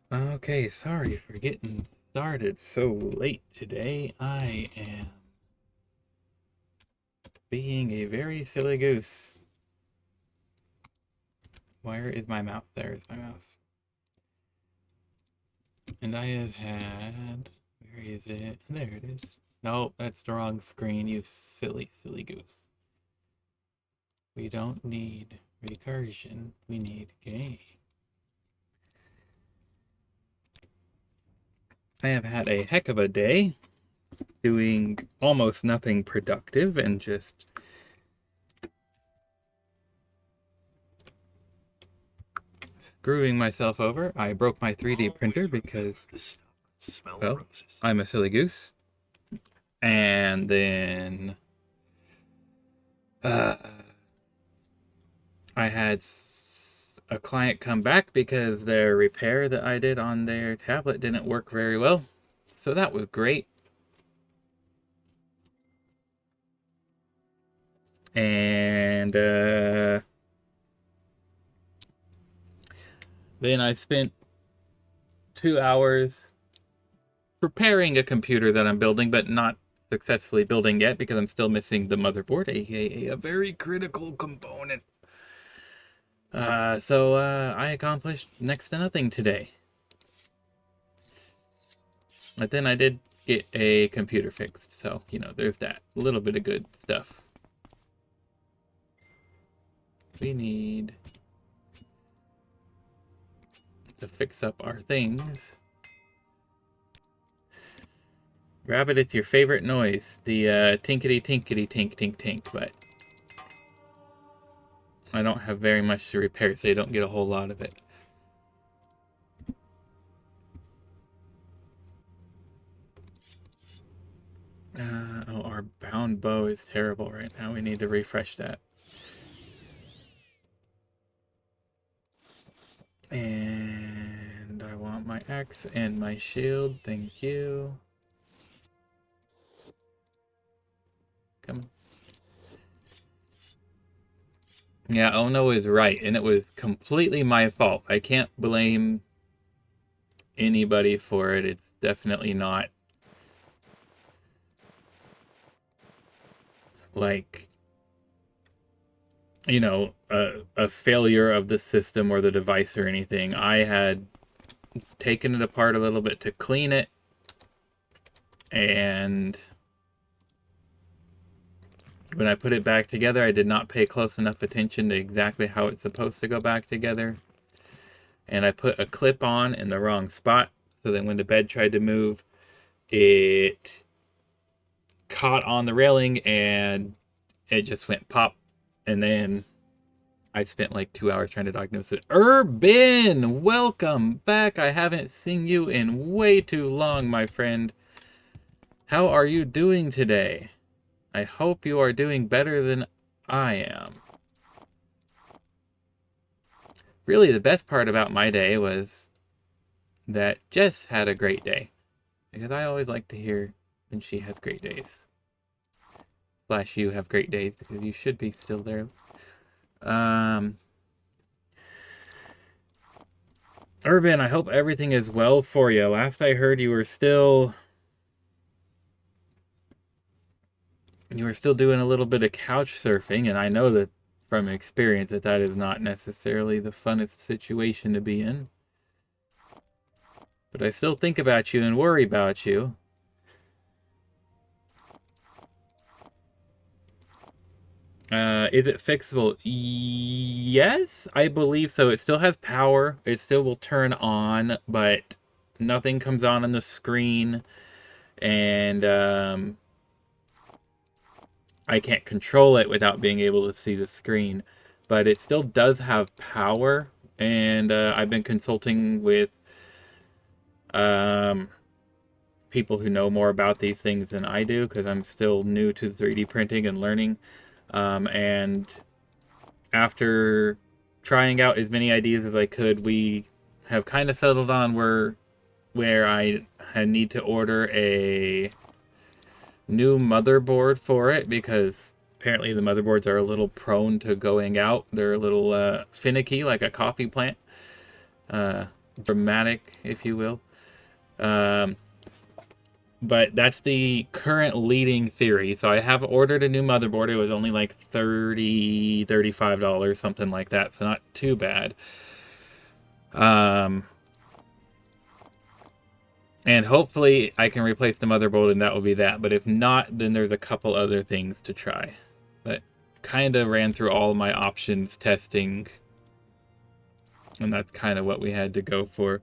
Okay, sorry for getting started so late today. I am being a very silly goose. Where is my mouse? There is my mouse. And I have had... Where is it? There it is. Nope, that's the wrong screen, you silly, silly goose. We don't need recursion. We need game. I have had a heck of a day doing almost nothing productive and just screwing myself over. I broke my 3D printer because, well, I'm a silly goose. And then uh, I had a client come back because their repair that I did on their tablet didn't work very well. So that was great. And then I spent 2 hours preparing a computer that I'm building, but not successfully building yet because I'm still missing the motherboard, aka a very critical component. So I accomplished next to nothing today. But then I did get a computer fixed, so, you know, there's that. A little bit of good stuff. We need to fix up our things. Rabbit, it's your favorite noise. The tinkety tinkety tink tink tink, but I don't have very much to repair, so you don't get a whole lot of it. Oh, our bound bow is terrible right now. We need to refresh that. And I want my axe and my shield. Thank you. Come on. Yeah, Ono is right, and it was completely my fault. I can't blame anybody for it. It's definitely not like, you know, a failure of the system or the device or anything. I had taken it apart a little bit to clean it, and when I put it back together, I did not pay close enough attention to exactly how it's supposed to go back together. And I put a clip on in the wrong spot, so that when the bed tried to move, it caught on the railing and it just went pop. And then I spent like 2 hours trying to diagnose it. Urban, welcome back. I haven't seen you in way too long, my friend. How are you doing today? I hope you are doing better than I am. Really, the best part about my day was that Jess had a great day. Because I always like to hear when she has great days. Slash, you have great days because you should be still there. Urban, I hope everything is well for you. Last I heard, you were still doing a little bit of couch surfing, and I know that from experience that is not necessarily the funnest situation to be in. But I still think about you and worry about you. Is it fixable? Yes, I believe so. It still has power. It still will turn on, but nothing comes on the screen. And I can't control it without being able to see the screen. But it still does have power. And I've been consulting with people who know more about these things than I do, because I'm still new to 3D printing and learning. And after trying out as many ideas as I could, we have kind of settled on where I need to order a new motherboard for it, because apparently the motherboards are a little prone to going out. They're a little finicky, like a coffee plant. dramatic, if you will. But that's the current leading theory. So I have ordered a new motherboard. It was only like $30, $35, something like that. So not too bad. And hopefully I can replace the motherboard and that will be that. But if not, then there's a couple other things to try. But kind of ran through all my options testing. And that's kind of what we had to go for.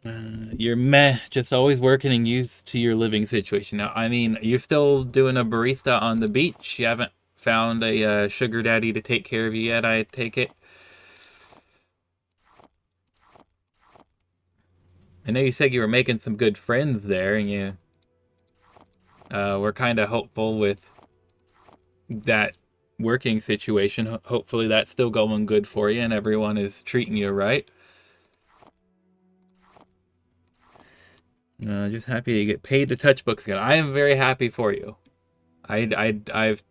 You're meh, just always working and used to your living situation. Now, I mean, you're still doing a barista on the beach. You haven't found a sugar daddy to take care of you yet, I take it. I know you said you were making some good friends there, and you were kind of hopeful with that working situation. Hopefully that's still going good for you and everyone is treating you right. Just happy to get paid to touch books again. I am very happy for you. I've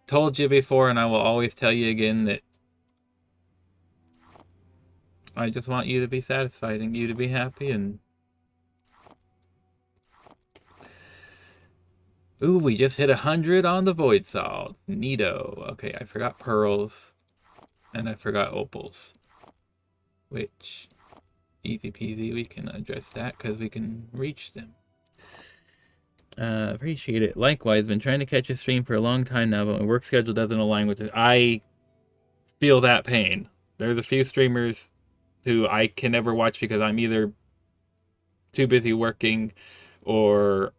told you before, and I will always tell you again, that I just want you to be satisfied and you to be happy. And ooh, we just hit 100 on the Void Salt. Neato. Okay, I forgot pearls, and I forgot opals, which easy peasy. We can address that because we can reach them. Appreciate it. Likewise, been trying to catch a stream for a long time now, but my work schedule doesn't align with it. I feel that pain. There's a few streamers who I can never watch because I'm either too busy working, or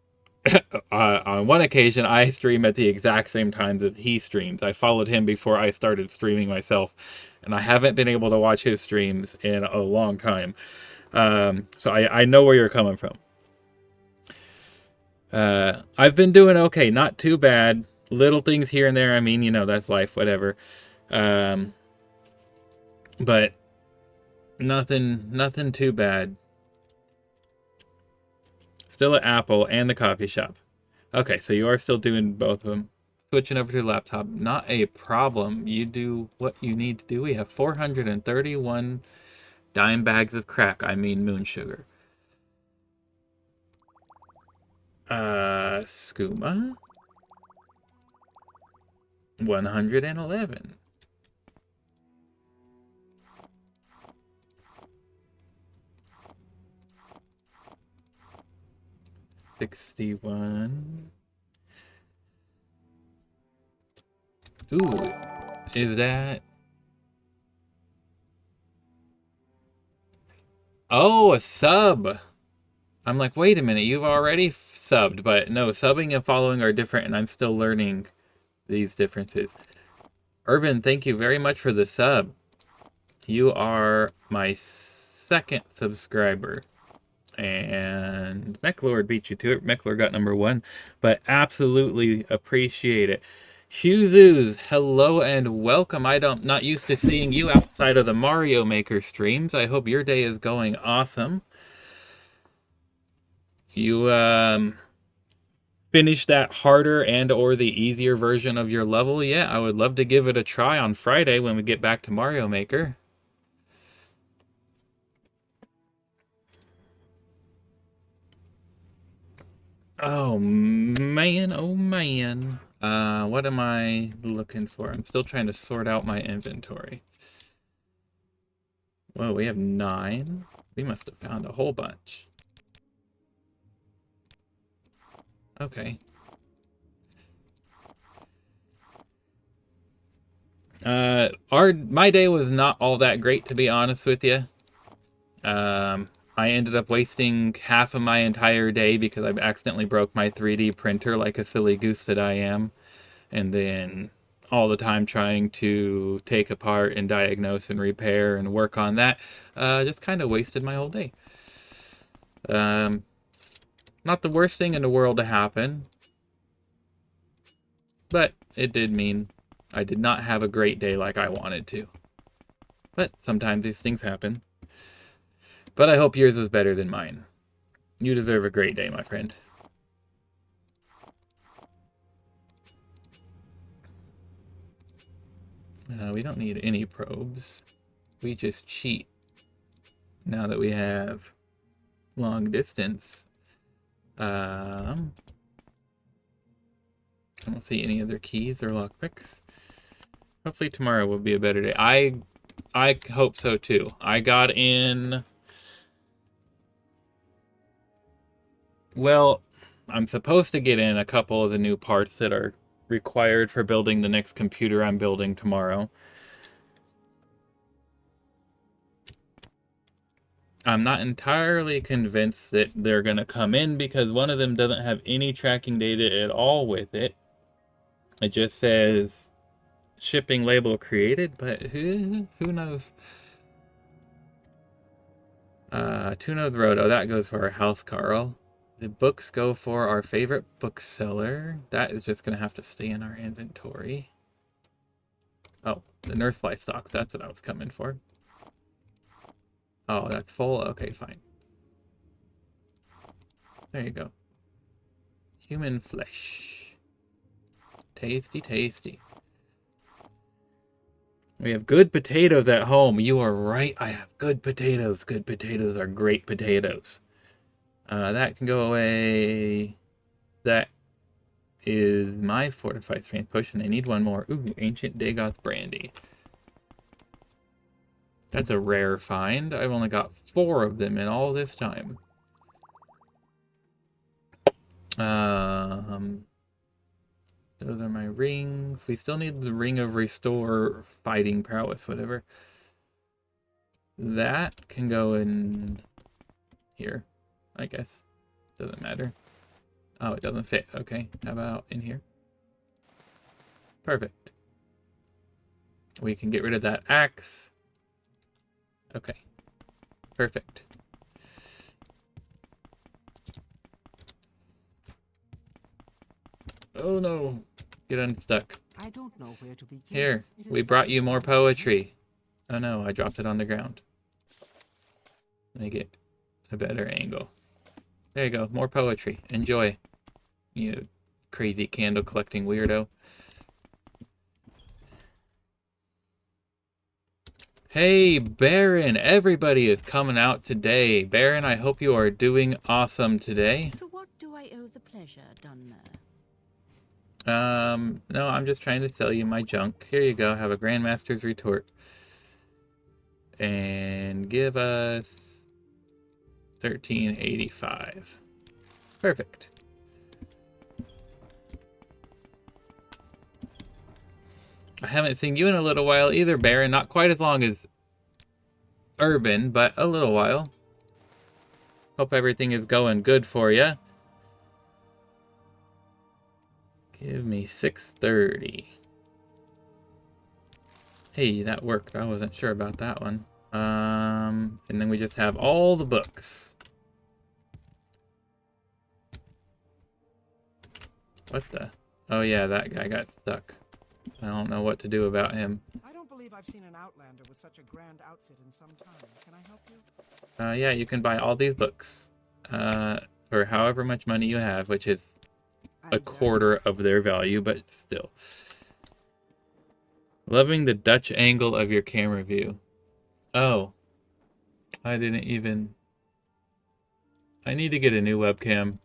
on one occasion I stream at the exact same time that he streams. I followed him before I started streaming myself, and I haven't been able to watch his streams in a long time. So I know where you're coming from. I've been doing okay, not too bad. Little things here and there. I mean, you know, that's life, whatever. But nothing too bad. Still at Apple and the coffee shop. Okay, so you are still doing both of them. Switching over to the laptop, not a problem. You do what you need to do. We have 431 dime bags of crack. I mean moon sugar. Skooma. 111. 61. Ooh, is that... Oh, a sub! I'm like, wait a minute, you've already subbed, but no, subbing and following are different, and I'm still learning these differences. Urban, thank you very much for the sub. You are my second subscriber. And Mechlord beat you to it. Mechlord got number 1, but absolutely appreciate it. Huzoos, hello and welcome. Not used to seeing you outside of the Mario Maker streams. I hope your day is going awesome. You finished that harder and or the easier version of your level? Yeah, I would love to give it a try on Friday when we get back to Mario Maker. Oh man, oh man. What am I looking for? I'm still trying to sort out my inventory. Whoa, we have 9. We must have found a whole bunch. Okay. My day was not all that great, to be honest with you. I ended up wasting half of my entire day because I accidentally broke my 3D printer like a silly goose that I am. And then all the time trying to take apart and diagnose and repair and work on that, just kind of wasted my whole day. Not the worst thing in the world to happen, but it did mean I did not have a great day like I wanted to. But sometimes these things happen. But I hope yours was better than mine. You deserve a great day, my friend. We don't need any probes. We just cheat now that we have long distance. I don't see any other keys or lockpicks. Hopefully tomorrow will be a better day. I hope so too. I got in... Well, I'm supposed to get in a couple of the new parts that are required for building the next computer I'm building tomorrow. I'm not entirely convinced that they're going to come in because one of them doesn't have any tracking data at all with it. It just says shipping label created, but who knows? Two Node Road. Oh, that goes for our house, Carl. The books go for our favorite bookseller. That is just going to have to stay in our inventory. Oh, the Nurthfly stocks. That's what I was coming for. Oh, that's full? Okay, fine. There you go. Human flesh. Tasty, tasty. We have good potatoes at home. You are right. I have good potatoes. Good potatoes are great potatoes. That can go away. That is my fortified strength potion. I need one more. Ooh, ancient Dagoth brandy. That's a rare find. I've only got 4 of them in all this time. Those are my rings. We still need the ring of restore fighting prowess, whatever. That can go in here, I guess. Doesn't matter. Oh, it doesn't fit. Okay, how about in here? Perfect. We can get rid of that axe. Okay, perfect. Oh no, get unstuck. I don't know where to begin. Here, we brought you more poetry. Oh no, I dropped it on the ground. Make it a better angle. There you go, more poetry. Enjoy, you crazy candle collecting weirdo. Hey, Baron, everybody is coming out today. Baron, I hope you are doing awesome today. To what do I owe the pleasure, Dunmer? No, I'm just trying to sell you my junk. Here you go, have a Grandmaster's retort. And give us 1385. Perfect. I haven't seen you in a little while either, Baron. Not quite as long as Urban, but a little while. Hope everything is going good for you. Give me 630. Hey, that worked. I wasn't sure about that one. And then we just have all the books. What the? Oh yeah, that guy got stuck. I don't know what to do about him. I don't believe I've seen an Outlander with such a grand outfit in some time. Can I help you? Yeah, you can buy all these books. For however much money you have, which is a quarter of their value, but still. Loving the Dutch angle of your camera view. Oh. I didn't even... I need to get a new webcam.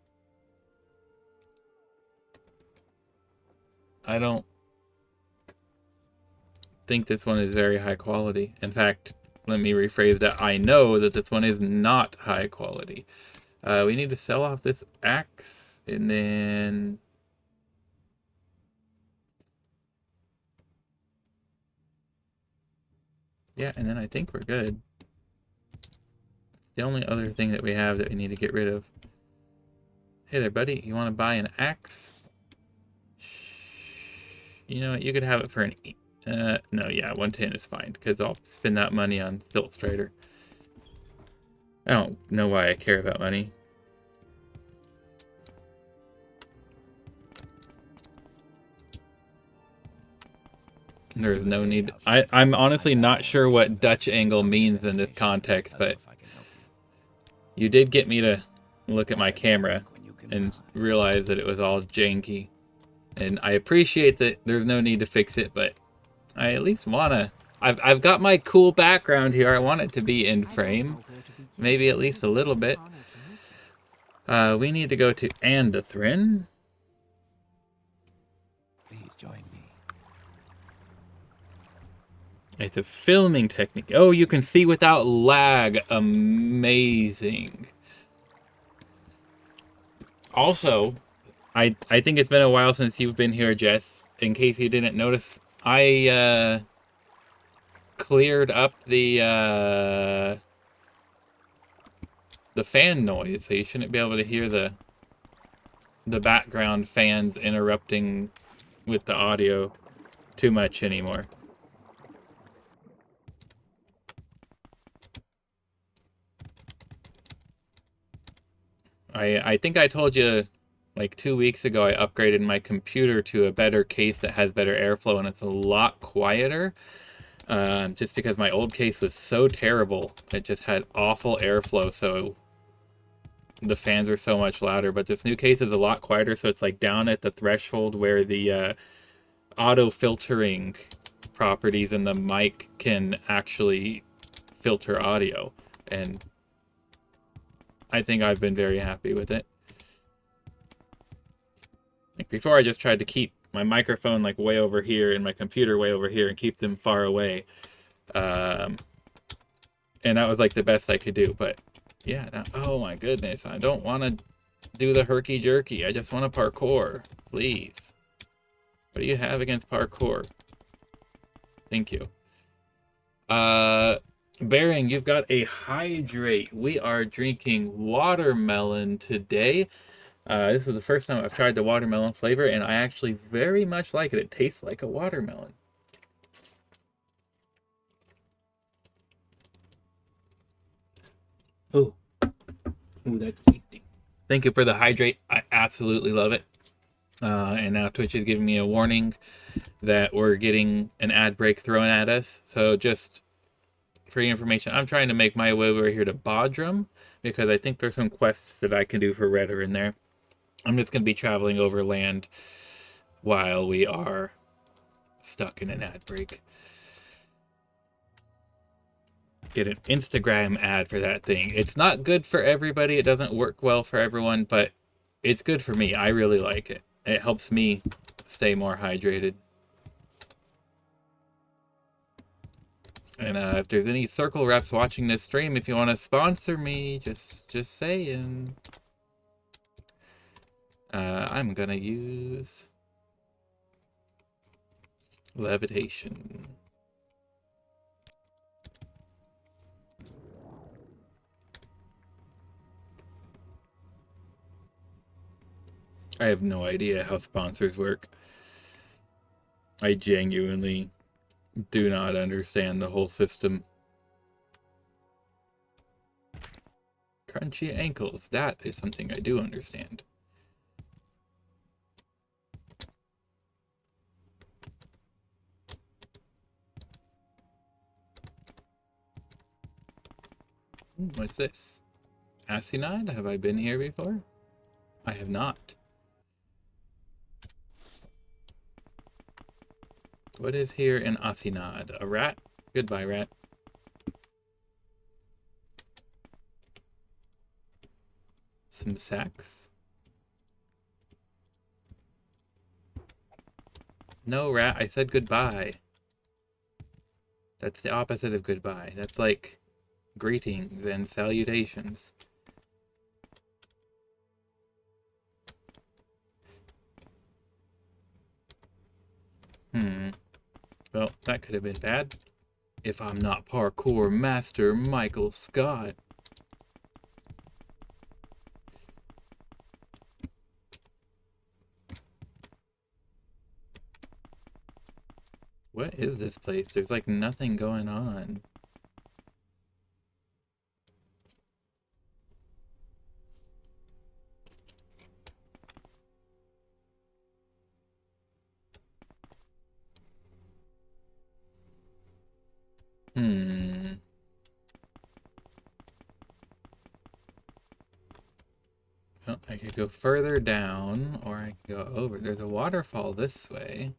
I don't think this one is very high quality. In fact, let me rephrase that. I know that this one is not high quality. We need to sell off this axe, and then... Yeah, and then I think we're good. The only other thing that we have that we need to get rid of. Hey there, buddy. You want to buy an axe? You know what? You could have it for an... no, yeah, 110 is fine, because I'll spend that money on Silt Strider. I don't know why I care about money. There's no need. I'm honestly not sure what Dutch angle means in this context, but you did get me to look at my camera and realize that it was all janky. And I appreciate that there's no need to fix it, but I at least want to... I've got my cool background here. I want it to be in frame. maybe at least a little bit. We need to go to Andathrin. Please join me. It's a filming technique. Oh, you can see without lag. Amazing. Also, I think it's been a while since you've been here, Jess. In case you didn't notice, I cleared up the fan noise, so you shouldn't be able to hear the background fans interrupting with the audio too much anymore. I think I told you like 2 weeks ago I upgraded my computer to a better case that has better airflow, and it's a lot quieter. Just because my old case was so terrible. It just had awful airflow, so the fans are so much louder. But this new case is a lot quieter, so it's like down at the threshold where the auto filtering properties in the mic can actually filter audio. And I think I've been very happy with it. Like before, I just tried to keep my microphone like way over here and my computer way over here and keep them far away. And that was like the best I could do. But yeah, now, oh my goodness, I don't want to do the herky jerky. I just want to parkour, please. What do you have against parkour? Thank you. Bearing, you've got a hydrate. We are drinking watermelon today. This is the first time I've tried the watermelon flavor, and I actually very much like it. It tastes like a watermelon. Oh, that's tasty. Thank you for the hydrate. I absolutely love it. And now Twitch is giving me a warning that we're getting an ad break thrown at us. So just for your information, I'm trying to make my way over here to Bodrum because I think there's some quests that I can do for Redder in there. I'm just going to be traveling overland while we are stuck in an ad break. Get an Instagram ad for that thing. It's not good for everybody. It doesn't work well for everyone, but it's good for me. I really like it. It helps me stay more hydrated. And if there's any circle reps watching this stream, if you want to sponsor me, just saying. I'm gonna use levitation. I have no idea how sponsors work. I genuinely do not understand the whole system. Crunchy ankles, that is something I do understand. What's this? Asinide? Have I been here before? I have not. What is here in Asinad? A rat? Goodbye, rat. Some sacks? No, rat, I said goodbye. That's the opposite of goodbye. That's like greetings and salutations. Well, that could have been bad. If I'm not parkour master Michael Scott. What is this place? There's like nothing going on. Well, I could go further down, or I could go over. There's a waterfall this way,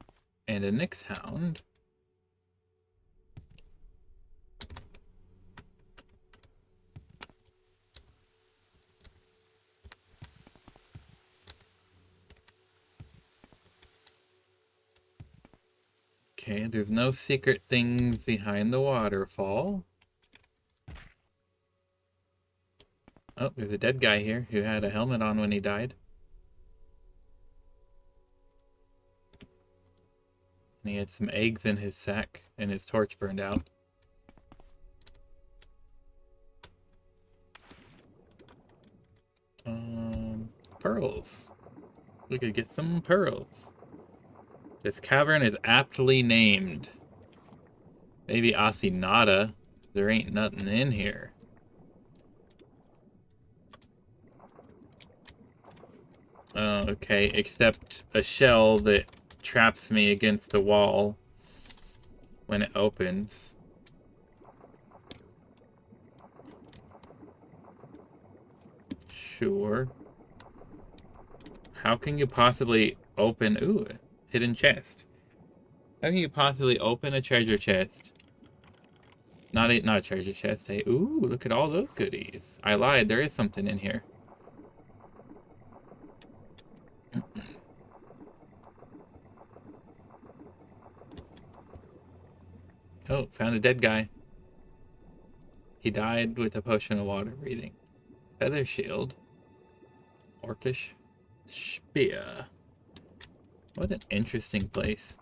and a Nyx Hound. Okay, there's no secret things behind the waterfall. Oh, there's a dead guy here who had a helmet on when he died. And he had some eggs in his sack and his torch burned out. Pearls. We could get some pearls. This cavern is aptly named. Maybe Asinata. There ain't nothing in here. Okay, except a shell that traps me against the wall when it opens. Sure. How can you possibly open... Ooh, hidden chest. How can you possibly open a treasure chest? Not a treasure chest. Hey, ooh, look at all those goodies. I lied, there is something in here. Oh, found a dead guy. He died with a potion of water breathing. Feather shield. Orcish spear. What an interesting place.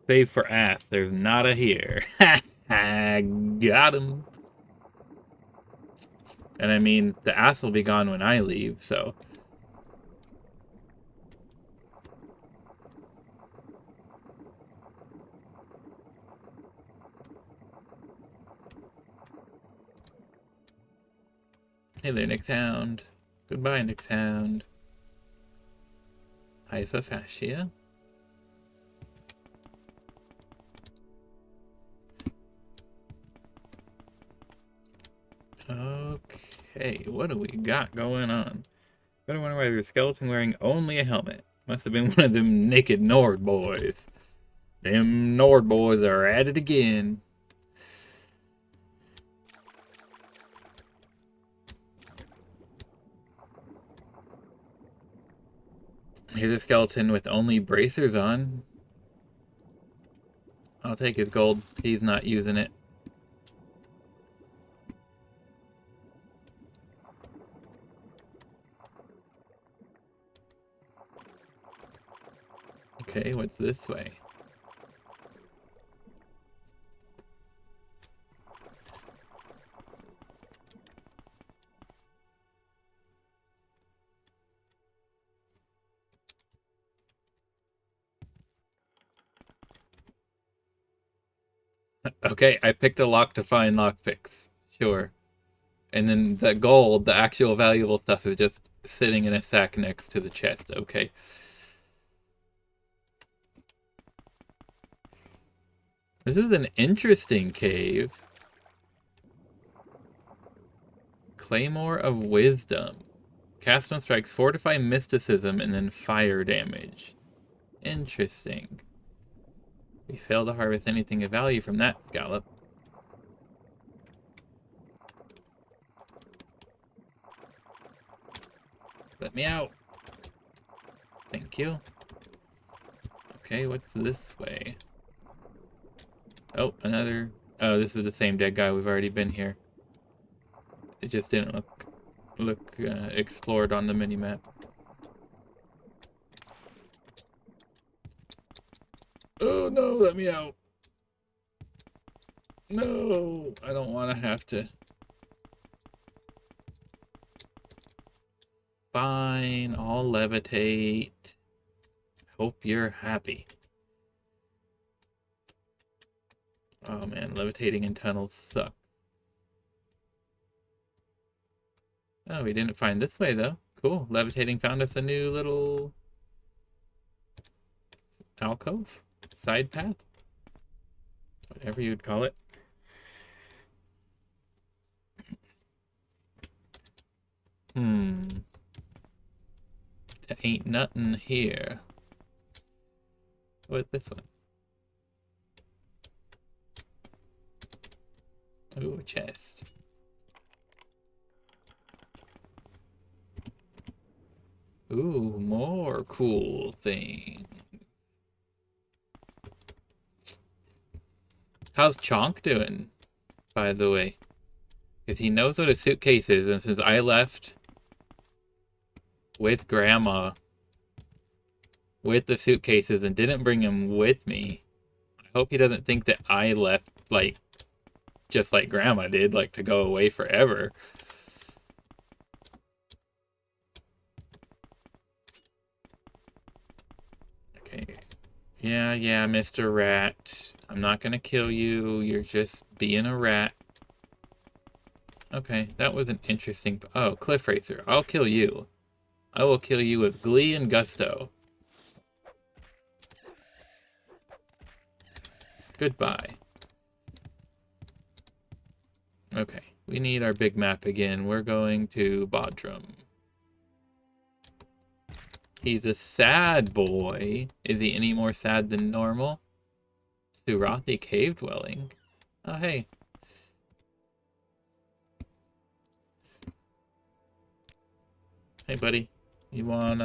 Save for ass. There's nada here. Ha ha! Got him. And I mean, the ass will be gone when I leave, so... Hey there, Nick Hound. Goodbye, Nick Hound. Hypha fascia. Okay, what do we got going on? Gotta wonder why there's a skeleton wearing only a helmet. Must have been one of them naked Nord boys. Them Nord boys are at it again. Here's a skeleton with only bracers on. I'll take his gold. He's not using it. Okay, what's this way? Okay, I picked a lock to find lockpicks. Sure. And then the gold, the actual valuable stuff, is just sitting in a sack next to the chest. Okay. This is an interesting cave. Claymore of Wisdom. Cast on strikes, fortify mysticism, and then fire damage. Interesting. We fail to harvest anything of value from that scallop. Let me out. Thank you. Okay, what's this way? Oh, another... Oh, this is the same dead guy. We've already been here. It just didn't look explored on the minimap. Oh no, let me out. No, I don't want to have to. Fine, I'll levitate. Hope you're happy. Oh man, levitating in tunnels suck. Oh, we didn't find this way though. Cool, levitating found us a new little alcove? Side path? Whatever you'd call it. There ain't nothing here. What this one? Ooh, a chest. Ooh, more cool things. How's Chonk doing, by the way? Because he knows what a suitcase is, and since I left with Grandma with the suitcases and didn't bring him with me, I hope he doesn't think that I left, like, just like Grandma did, like, to go away forever. Okay. Yeah, Mr. Rat. I'm not gonna kill you. You're just being a rat. Okay, that was an interesting... Oh, Cliff Racer. I'll kill you. I will kill you with glee and gusto. Goodbye. Okay, we need our big map again. We're going to Bodrum. He's a sad boy. Is he any more sad than normal? Surathi Cave Dwelling. Oh, hey. Hey, buddy. You want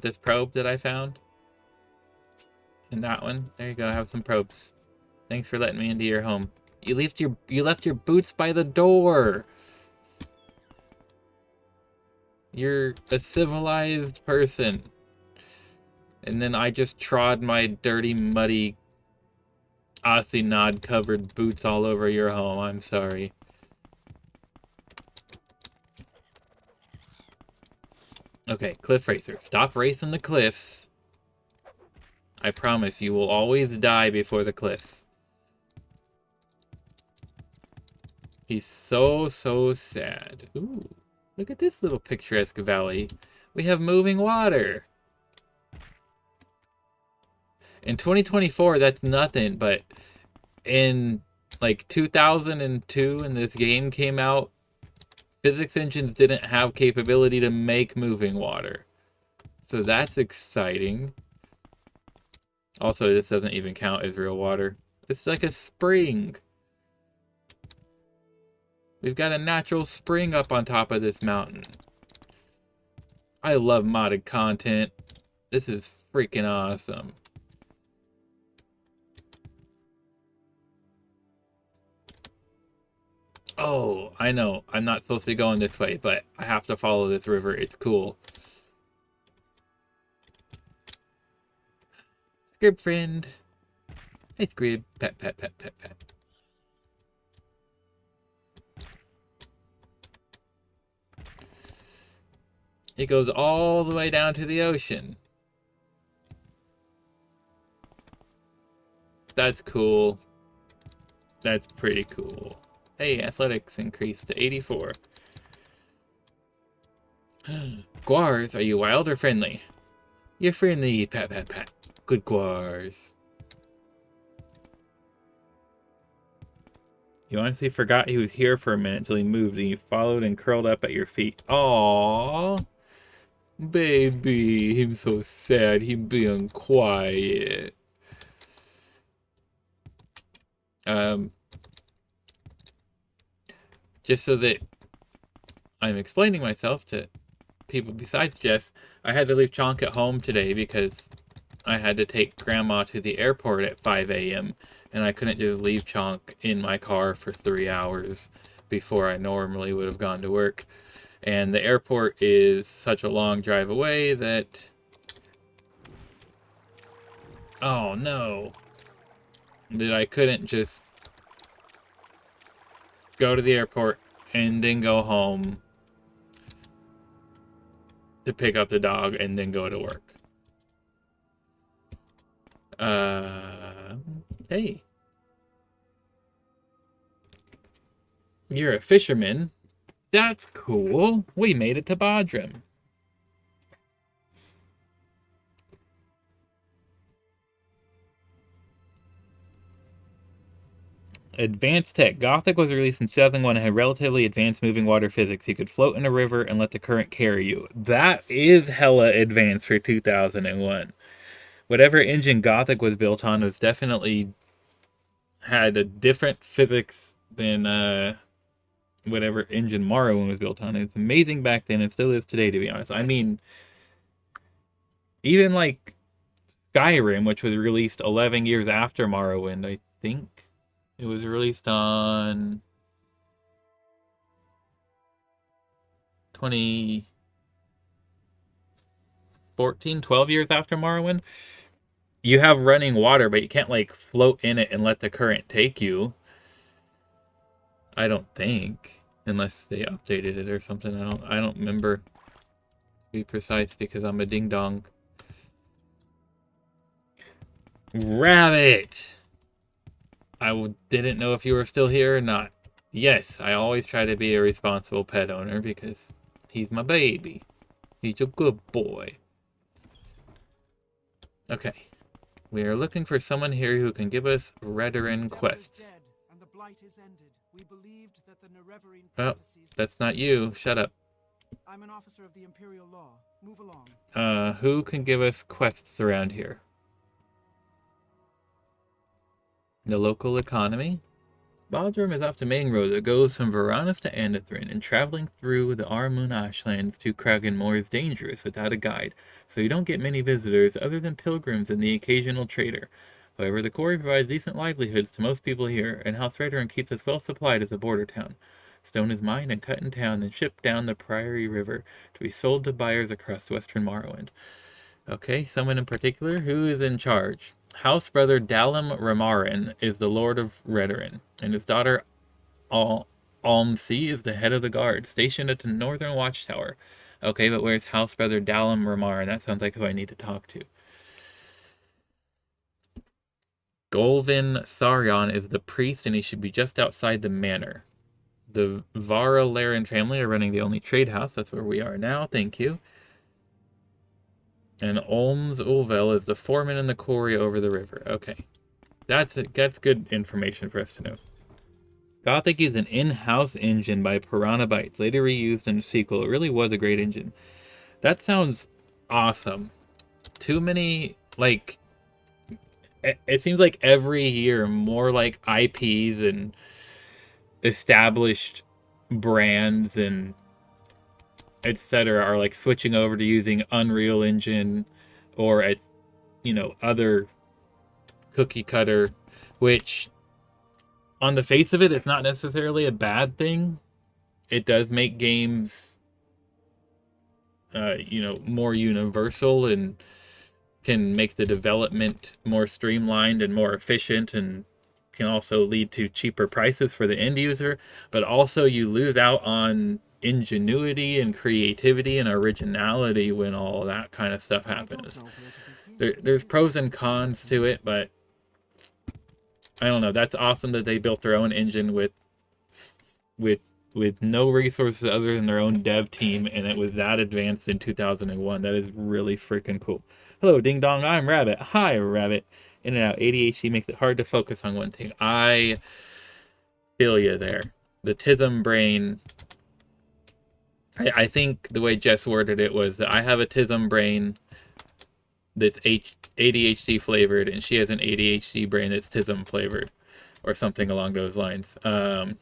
this probe that I found? And that one? There you go, have some probes. Thanks for letting me into your home. You left your boots by the door! You're a civilized person. And then I just trod my dirty, muddy, Asinod-covered boots all over your home. I'm sorry. Okay, Cliff Racer. Stop racing the cliffs. I promise you will always die before the cliffs. He's so sad. Ooh, look at this little picturesque valley. We have moving water. In 2024, that's nothing, but in like 2002, when this game came out, physics engines didn't have capability to make moving water. So that's exciting. Also, this doesn't even count as real water. It's like a spring. We've got a natural spring up on top of this mountain. I love modded content. This is freaking awesome. Oh, I know. I'm not supposed to be going this way, but I have to follow this river. It's cool. Scrib friend. Hey, Scrib. Pet. It goes all the way down to the ocean. That's cool. That's pretty cool. Hey, athletics increased to 84. Guars, are you wild or friendly? You're friendly, pat. Good Guars. You honestly forgot he was here for a minute until he moved and you followed and curled up at your feet. Aww. Baby, him so sad, he being quiet. Just so that I'm explaining myself to people besides Jess, I had to leave Chonk at home today because I had to take Grandma to the airport at 5 a.m. and I couldn't just leave Chonk in my car for 3 hours before I normally would have gone to work. And the airport is such a long drive away that... Oh no. That I couldn't just go to the airport and then go home to pick up the dog and then go to work. Hey. You're a fisherman. That's cool. We made it to Bodrum. Advanced tech. Gothic was released in 2001 and had relatively advanced moving water physics. You could float in a river and let the current carry you. That is hella advanced for 2001. Whatever engine Gothic was built on was definitely had a different physics than whatever engine Morrowind was built on. It's amazing back then. It still is today, to be honest. I mean, even like Skyrim, which was released 11 years after Morrowind, I think. It was released on 2014, 12 years after Morrowind. You have running water, but you can't like float in it and let the current take you. I don't think, unless they updated it or something. I don't remember, to be precise, because I'm a ding dong. Rabbit! Didn't know if you were still here or not. Yes, I always try to be a responsible pet owner because he's my baby. He's a good boy. Okay. We are looking for someone here who can give us Redoran quests. Oh, that's not you. Shut up. I'm an officer of the Imperial Law. Move along. Who can give us quests around here? The local economy? Bodrum is off the main road that goes from Varanus to Andathrin, and traveling through the Armun Ashlands to Kraganmore is dangerous without a guide, so you don't get many visitors other than pilgrims and the occasional trader. However, the quarry provides decent livelihoods to most people here, and House Redoran keeps us well supplied as a border town. Stone is mined and cut in town, then shipped down the Priory River to be sold to buyers across western Morrowind. Okay, someone in particular? Who is in charge? House brother Dalam Ramarin is the Lord of Redoran, and his daughter Almsea is the head of the guard, stationed at the northern watchtower. Okay, but where's House brother Dalam Ramarin? That sounds like who I need to talk to. Golvin Sargon is the priest, and he should be just outside the manor. The Vara Laren family are running the only trade house. That's where we are now. Thank you. And Olms Ulvel is the foreman in the quarry over the river. Okay. That's good information for us to know. Gothic is an in-house engine by Piranha Bytes, later reused in a sequel. It really was a great engine. That sounds awesome. Too many, like... It seems like every year more like IPs and established brands and etc. are like switching over to using Unreal Engine or other cookie cutter, which on the face of it, it's not necessarily a bad thing. It does make games more universal and can make the development more streamlined and more efficient, and can also lead to cheaper prices for the end user, but also you lose out on ingenuity and creativity and originality when all that kind of stuff happens. There's pros and cons to it, but I don't know. That's awesome that they built their own engine with no resources other than their own dev team, and it was that advanced in 2001. That is really freaking cool. Hello, Ding Dong. I'm Rabbit. Hi, Rabbit. In and out. ADHD makes it hard to focus on one thing. I feel you there. The TESIII brain. I think the way Jess worded it was that I have a TESIII brain that's ADHD flavored, and she has an ADHD brain that's TESIII flavored, or something along those lines. But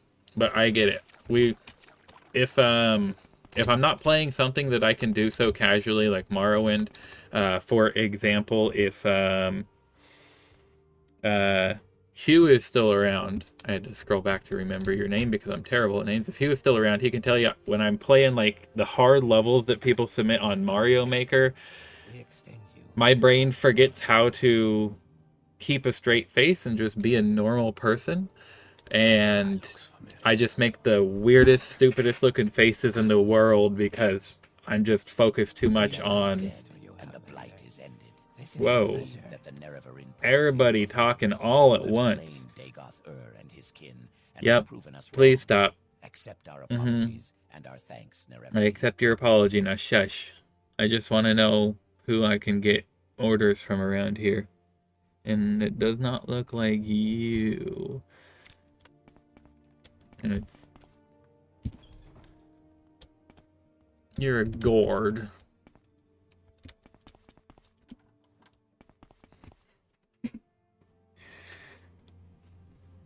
I get it. If I'm not playing something that I can do so casually, like Morrowind, for example, if Hugh is still around. I had to scroll back to remember your name because I'm terrible at names. If Hugh is still around, he can tell you when I'm playing like the hard levels that people submit on Mario Maker, my brain forgets how to keep a straight face and just be a normal person. And I just make the weirdest, stupidest looking faces in the world because I'm just focused too much on... Whoa. Everybody talking all at once. Yep. Please stop. I accept your apology. Now shush. I just want to know who I can get orders from around here. And it does not look like you. And it's... You're a gourd.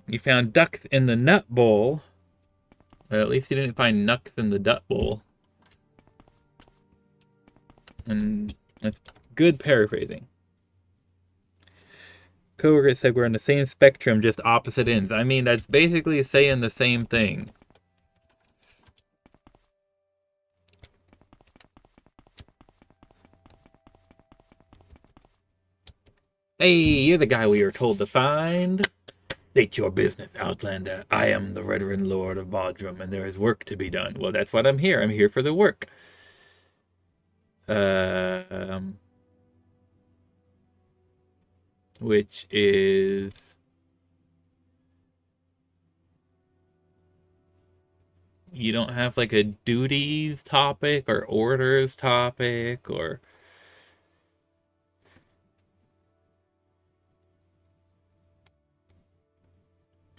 You found ducks in the nut bowl. At least you didn't find nuts in the nut bowl. And that's Good paraphrasing. Coworker said we're on the same spectrum, just opposite ends. I mean, that's basically saying the same thing. Hey, you're the guy we were told to find. State your business, Outlander. I am the Reverend Lord of Bodrum, and there is work to be done. Well, that's what I'm here. I'm here for the work. Which is... You don't have like a duties topic or orders topic or...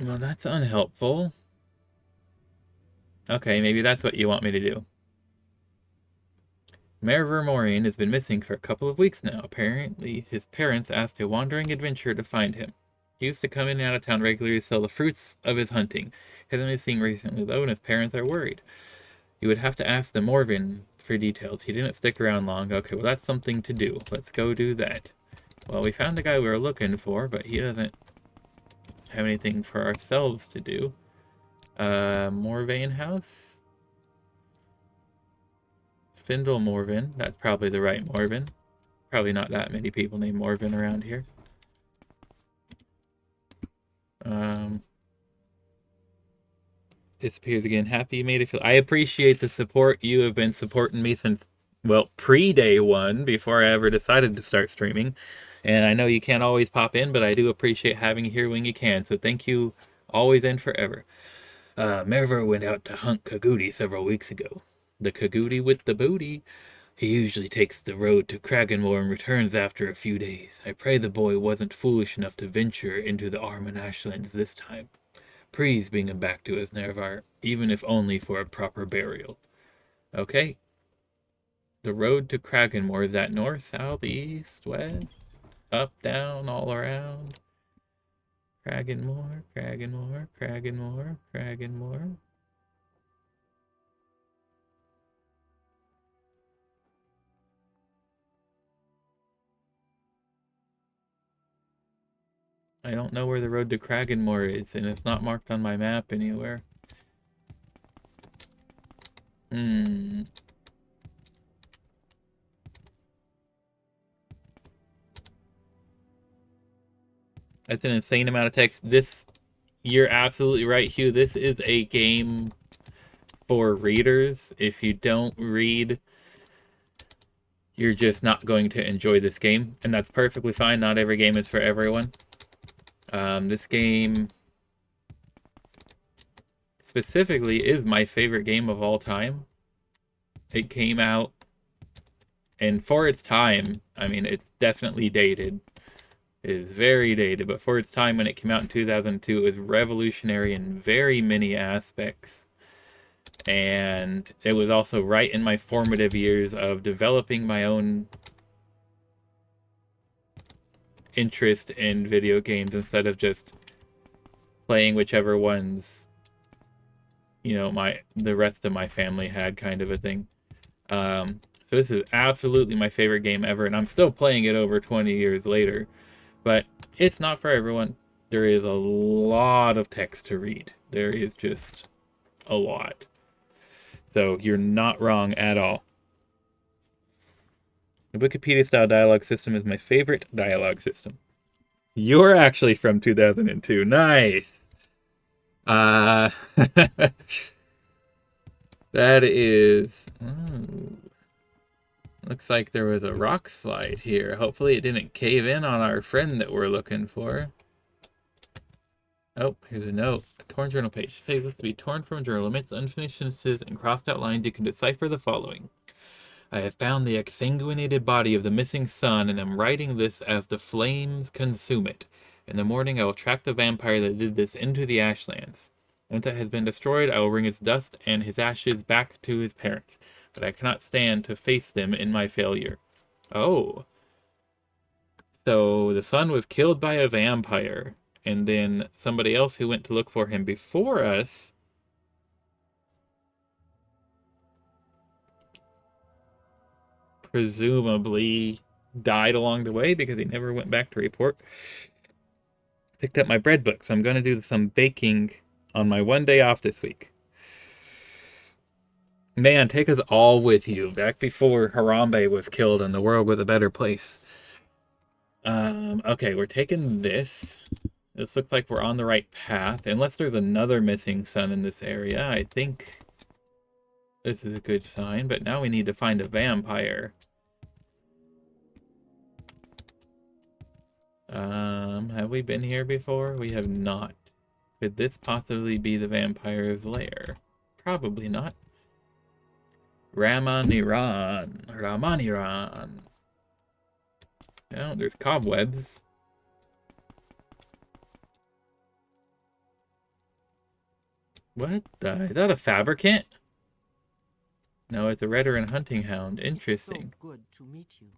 Well, that's unhelpful. Okay, maybe that's what you want me to do. Mayor Vermorian has been missing for a couple of weeks now. Apparently, his parents asked a wandering adventurer to find him. He used to come in and out of town regularly to sell the fruits of his hunting. He hasn't been seen recently, though, and his parents are worried. You would have to ask the Morven for details. He didn't stick around long. Okay, well, that's something to do. Let's go do that. Well, we found the guy we were looking for, but he doesn't have anything for ourselves to do. Morvain House? Findle Morven. That's probably the right Morven. Probably not that many people named Morven around here. Disappears again. Happy you made it feel... I appreciate the support. You have been supporting me since, well, pre-day one, before I ever decided to start streaming. And I know you can't always pop in, but I do appreciate having you here when you can. So thank you always and forever. Merver went out to hunt Kagudi several weeks ago. The Kagudi with the booty. He usually takes the road to Kraganmore and returns after a few days. I pray the boy wasn't foolish enough to venture into the Armen Ashlands this time. Please bring him back to us, Nervar, even if only for a proper burial. Okay. The road to Kraganmore, is that north, south, east, west? Up, down, all around? Kraganmore, Kraganmore, Kraganmore, Kraganmore. I don't know where the road to Kraganmore is, and it's not marked on my map anywhere. That's an insane amount of text. You're absolutely right, Hugh. This is a game for readers. If you don't read, you're just not going to enjoy this game, and that's perfectly fine. Not every game is for everyone. This game specifically is my favorite game of all time. It came out, and for its time, I mean, it's definitely dated. It is very dated, but for its time when it came out in 2002, it was revolutionary in very many aspects. And it was also right in my formative years of developing my own interest in video games instead of just playing whichever ones, you know, the rest of my family had, kind of a thing. So this is absolutely my favorite game ever, and I'm still playing it over 20 years later. But it's not for everyone. There is a lot of text to read. There is just a lot. So you're not wrong at all. The Wikipedia-style dialogue system is my favorite dialogue system. You're actually from 2002. Nice! That is... Looks like there was a rock slide here. Hopefully it didn't cave in on our friend that we're looking for. Oh, here's a note. A torn journal page. Pages to be torn from a journal. Amidst unfinished sentences and crossed out lines, you can decipher the following. I have found the exsanguinated body of the missing son, and am writing this as the flames consume it. In the morning, I will track the vampire that did this into the Ashlands. Once it has been destroyed, I will bring its dust and his ashes back to his parents. But I cannot stand to face them in my failure. Oh. So the son was killed by a vampire, and then somebody else who went to look for him before us presumably died along the way because he never went back to report. Picked up my bread book, so I'm going to do some baking on my one day off this week. Man, take us all with you. Back before Harambe was killed and the world was a better place. Okay, we're taking this. This looks like we're on the right path. Unless there's another missing sun in this area, I think this is a good sign. But now we need to find a vampire. Have we been here before? We have not. Could this possibly be the vampire's lair? Probably not. Ramaniran. Oh, there's cobwebs. What the? Is that a fabricant? No, it's a Redoran hunting hound. Interesting. So good to meet you.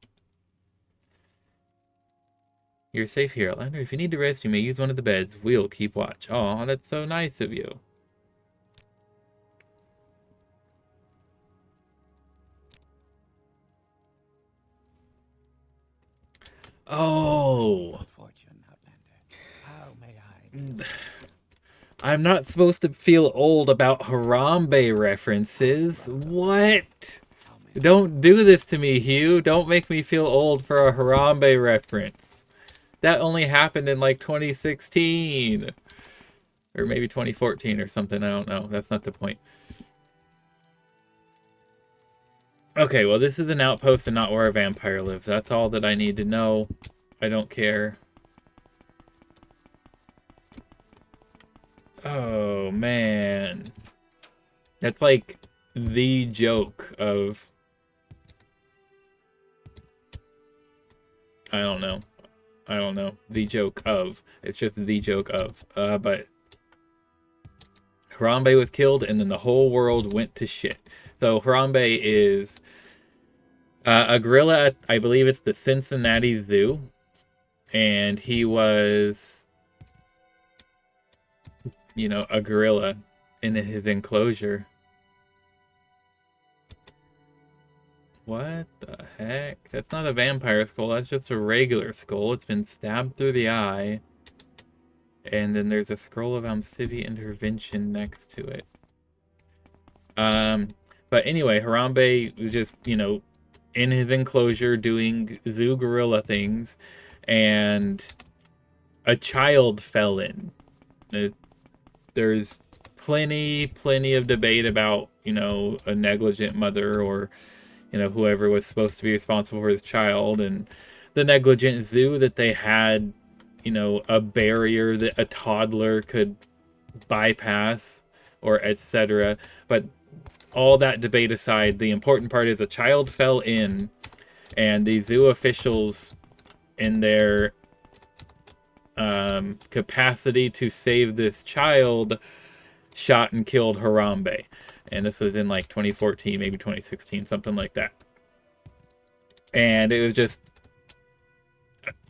You're safe here, Outlander. If you need to rest, you may use one of the beds. We'll keep watch. Aw, that's so nice of you. Oh. Fortune, Outlander. How may I? I'm not supposed to feel old about Harambe references. What? Don't do this to me, Hugh. Don't make me feel old for a Harambe reference. That only happened in like 2016. Or maybe 2014 or something. I don't know. That's not the point. Okay, well, this is an outpost and not where a vampire lives. That's all that I need to know. I don't care. Oh, man. That's like the joke of... I don't know. The joke of. It's just the joke of. But Harambe was killed and then the whole world went to shit. So Harambe is a gorilla at, I believe it's the Cincinnati Zoo. And he was, you know, a gorilla in his enclosure. What the heck? That's not a vampire skull, that's just a regular skull. It's been stabbed through the eye. And then there's a scroll of Amcibi intervention next to it. But anyway, Harambe was just, you know, in his enclosure doing zoo gorilla things. And a child fell in. There's plenty of debate about, you know, a negligent mother or, you know, whoever was supposed to be responsible for his child, and the negligent zoo that they had, you know, a barrier that a toddler could bypass, or etc. But all that debate aside, the important part is a child fell in, and the zoo officials, in their capacity to save this child, shot and killed Harambe. And this was in like 2014, maybe 2016, something like that. And it was just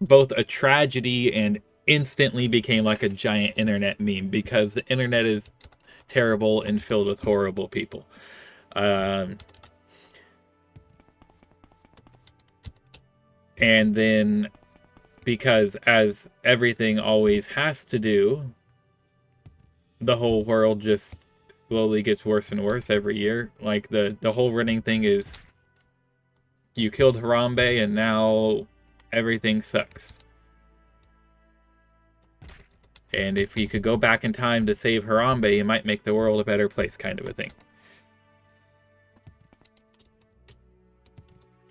both a tragedy and instantly became like a giant internet meme, because the internet is terrible and filled with horrible people. And then, because as everything always has to do, the whole world just slowly gets worse and worse every year. Like the whole running thing is, you killed Harambe and now everything sucks. And if you could go back in time to save Harambe, you might make the world a better place, kind of a thing.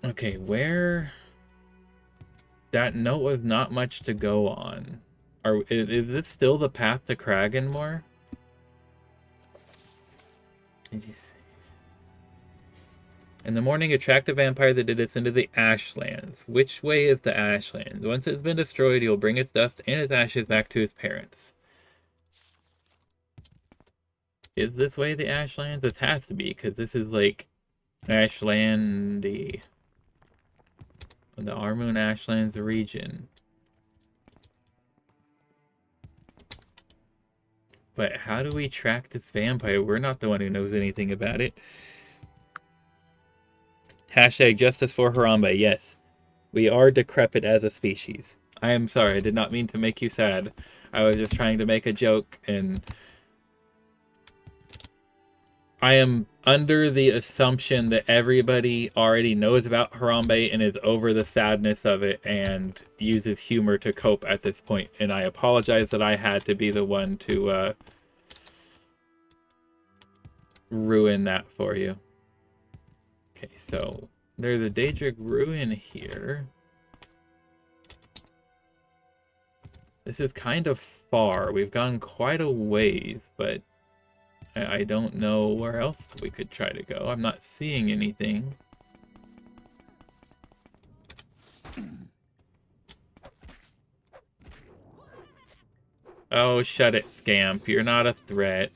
Okay, where... That note was not much to go on. Is this still the path to Kraganmore? Did you see? In the morning, a attractive vampire that did its into the Ashlands. Which way is the Ashlands? Once it's been destroyed, he'll bring its dust and its ashes back to his parents. Is this way the Ashlands? This has to be, because this is like Ashlandy. The Armoon Ashlands region. But how do we track this vampire? We're not the one who knows anything about it. Hashtag justice for Harambe, yes. We are decrepit as a species. I am sorry, I did not mean to make you sad. I was just trying to make a joke, and I am under the assumption that everybody already knows about Harambe and is over the sadness of it and uses humor to cope at this point. And I apologize that I had to be the one to ruin that for you. Okay, so there's a Daedric ruin here. This is kind of far. We've gone quite a ways, but I don't know where else we could try to go. I'm not seeing anything. Oh, shut it, Scamp. You're not a threat.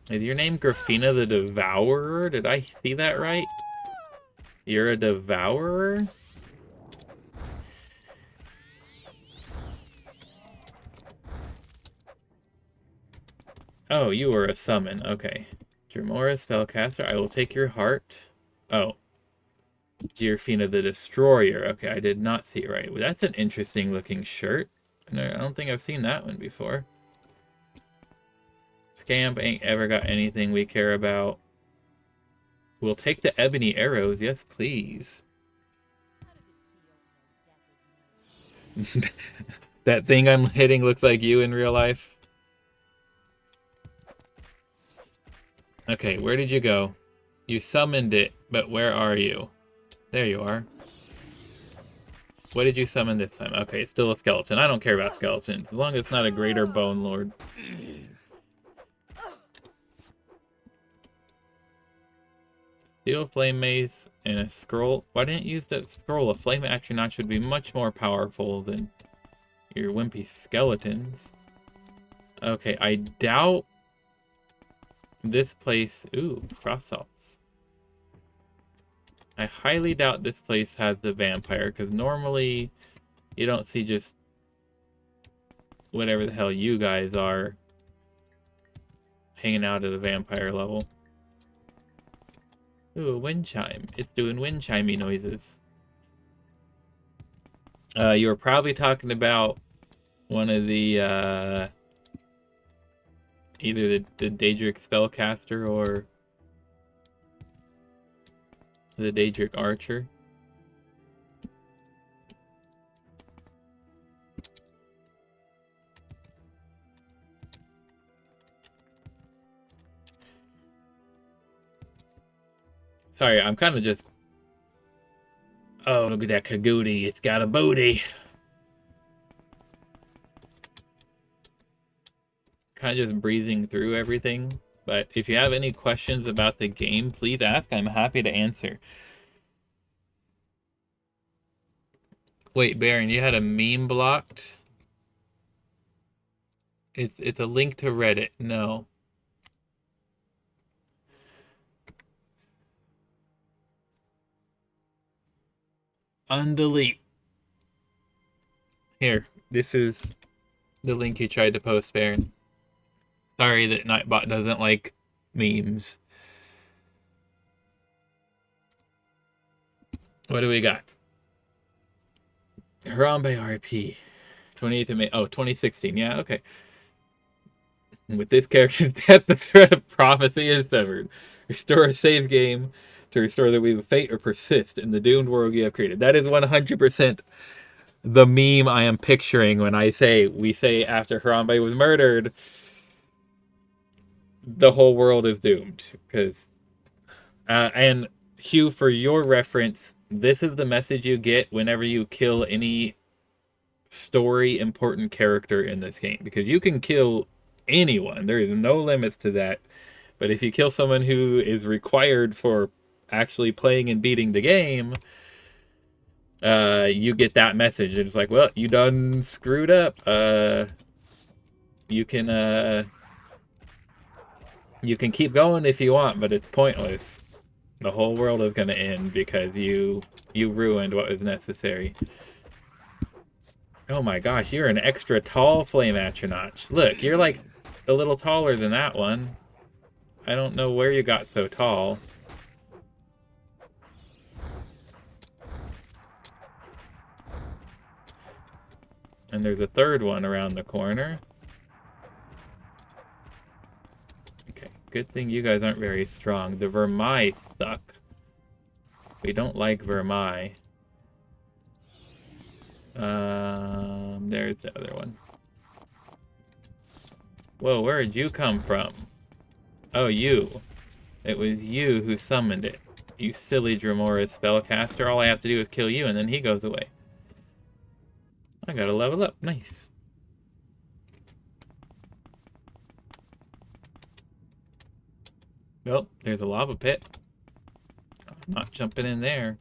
Is your name Grafina the Devourer? Did I see that right? You're a Devourer? Oh, you were a summon. Okay. Dremora Spellcaster, I will take your heart. Oh. Girfina the Destroyer. Okay, I did not see it right. Well, that's an interesting looking shirt. I don't think I've seen that one before. Scamp ain't ever got anything we care about. We'll take the ebony arrows. Yes, please. That thing I'm hitting looks like you in real life. Okay, where did you go? You summoned it, but where are you? There you are. What did you summon this time? Okay, it's still a skeleton. I don't care about skeletons, as long as it's not a greater bone lord. Steel flame mace and a scroll. Why didn't you use that scroll? A flame action knot should be much more powerful than your wimpy skeletons. Okay, I doubt this place... Ooh, frost salts. I highly doubt this place has the vampire, because normally you don't see just whatever the hell you guys are hanging out at a vampire level. Ooh, a wind chime. It's doing wind chimey noises. You were probably talking about one of the, either the Daedric Spellcaster or the Daedric Archer. Sorry, I'm kind of just... Oh, look at that Kagooty. It's got a booty. Kind of just breezing through everything. But if you have any questions about the game, please ask. I'm happy to answer. Wait, Baron, you had a meme blocked? It's a link to Reddit. No. Undelete. Here, this is the link he tried to post, Baron. Sorry that Nightbot doesn't like memes. What do we got? Harambe RP. 28th of May. Oh, 2016. Yeah, okay. With this character's death, the thread of prophecy is severed. Restore a save game to restore the weave of fate or persist in the doomed world you have created. That is 100% the meme I am picturing when we say after Harambe was murdered, the whole world is doomed. Because, and Hugh, for your reference, this is the message you get whenever you kill any story important character in this game. Because you can kill anyone. There is no limits to that. But if you kill someone who is required for actually playing and beating the game, you get that message. It's like, well, you done screwed up. You can keep going if you want, but it's pointless. The whole world is going to end because you ruined what was necessary. Oh my gosh, you're an extra tall flame atronach. Look, you're like a little taller than that one. I don't know where you got so tall. And there's a third one around the corner. Okay, good thing you guys aren't very strong. The Vermai suck. We don't like Vermai. There's the other one. Whoa, where did you come from? Oh, you. It was you who summoned it. You silly Dremora spellcaster. All I have to do is kill you and then he goes away. I gotta level up. Nice. Oh, there's a lava pit. I'm not jumping in there.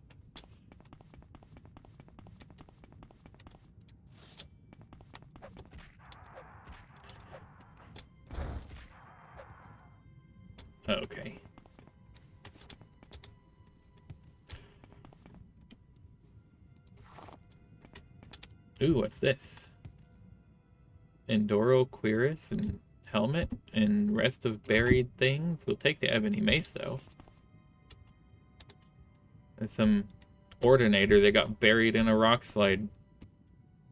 Okay. Ooh, what's this? Endoro Cuirass and helmet and rest of buried things. We'll take the ebony mace though. There's some ordinator that got buried in a rock slide.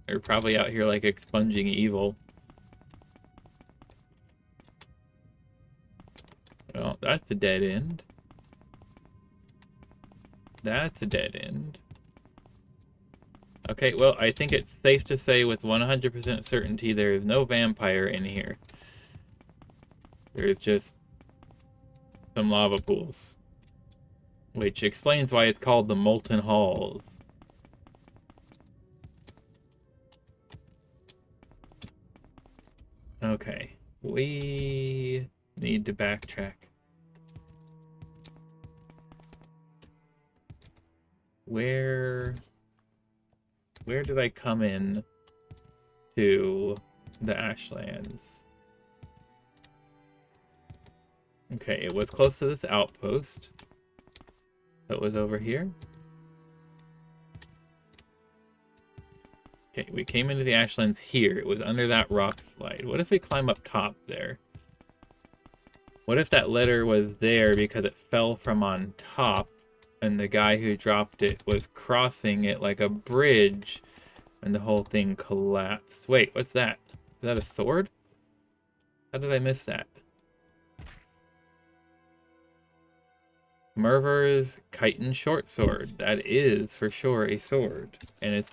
They're probably out here like expunging evil. Well, that's a dead end. That's a dead end. Okay, well, I think it's safe to say with 100% certainty there is no vampire in here. There is just some lava pools. Which explains why it's called the Molten Halls. Okay, we need to backtrack. Where did I come in to the Ashlands? Okay, it was close to this outpost. That was over here. Okay, we came into the Ashlands here. It was under that rock slide. What if we climb up top there? What if that letter was there because it fell from on top and the guy who dropped it was crossing it like a bridge and the whole thing collapsed? Wait, what's that? Is that a sword? How did I miss that? Merver's chitin short sword. That is for sure a sword. And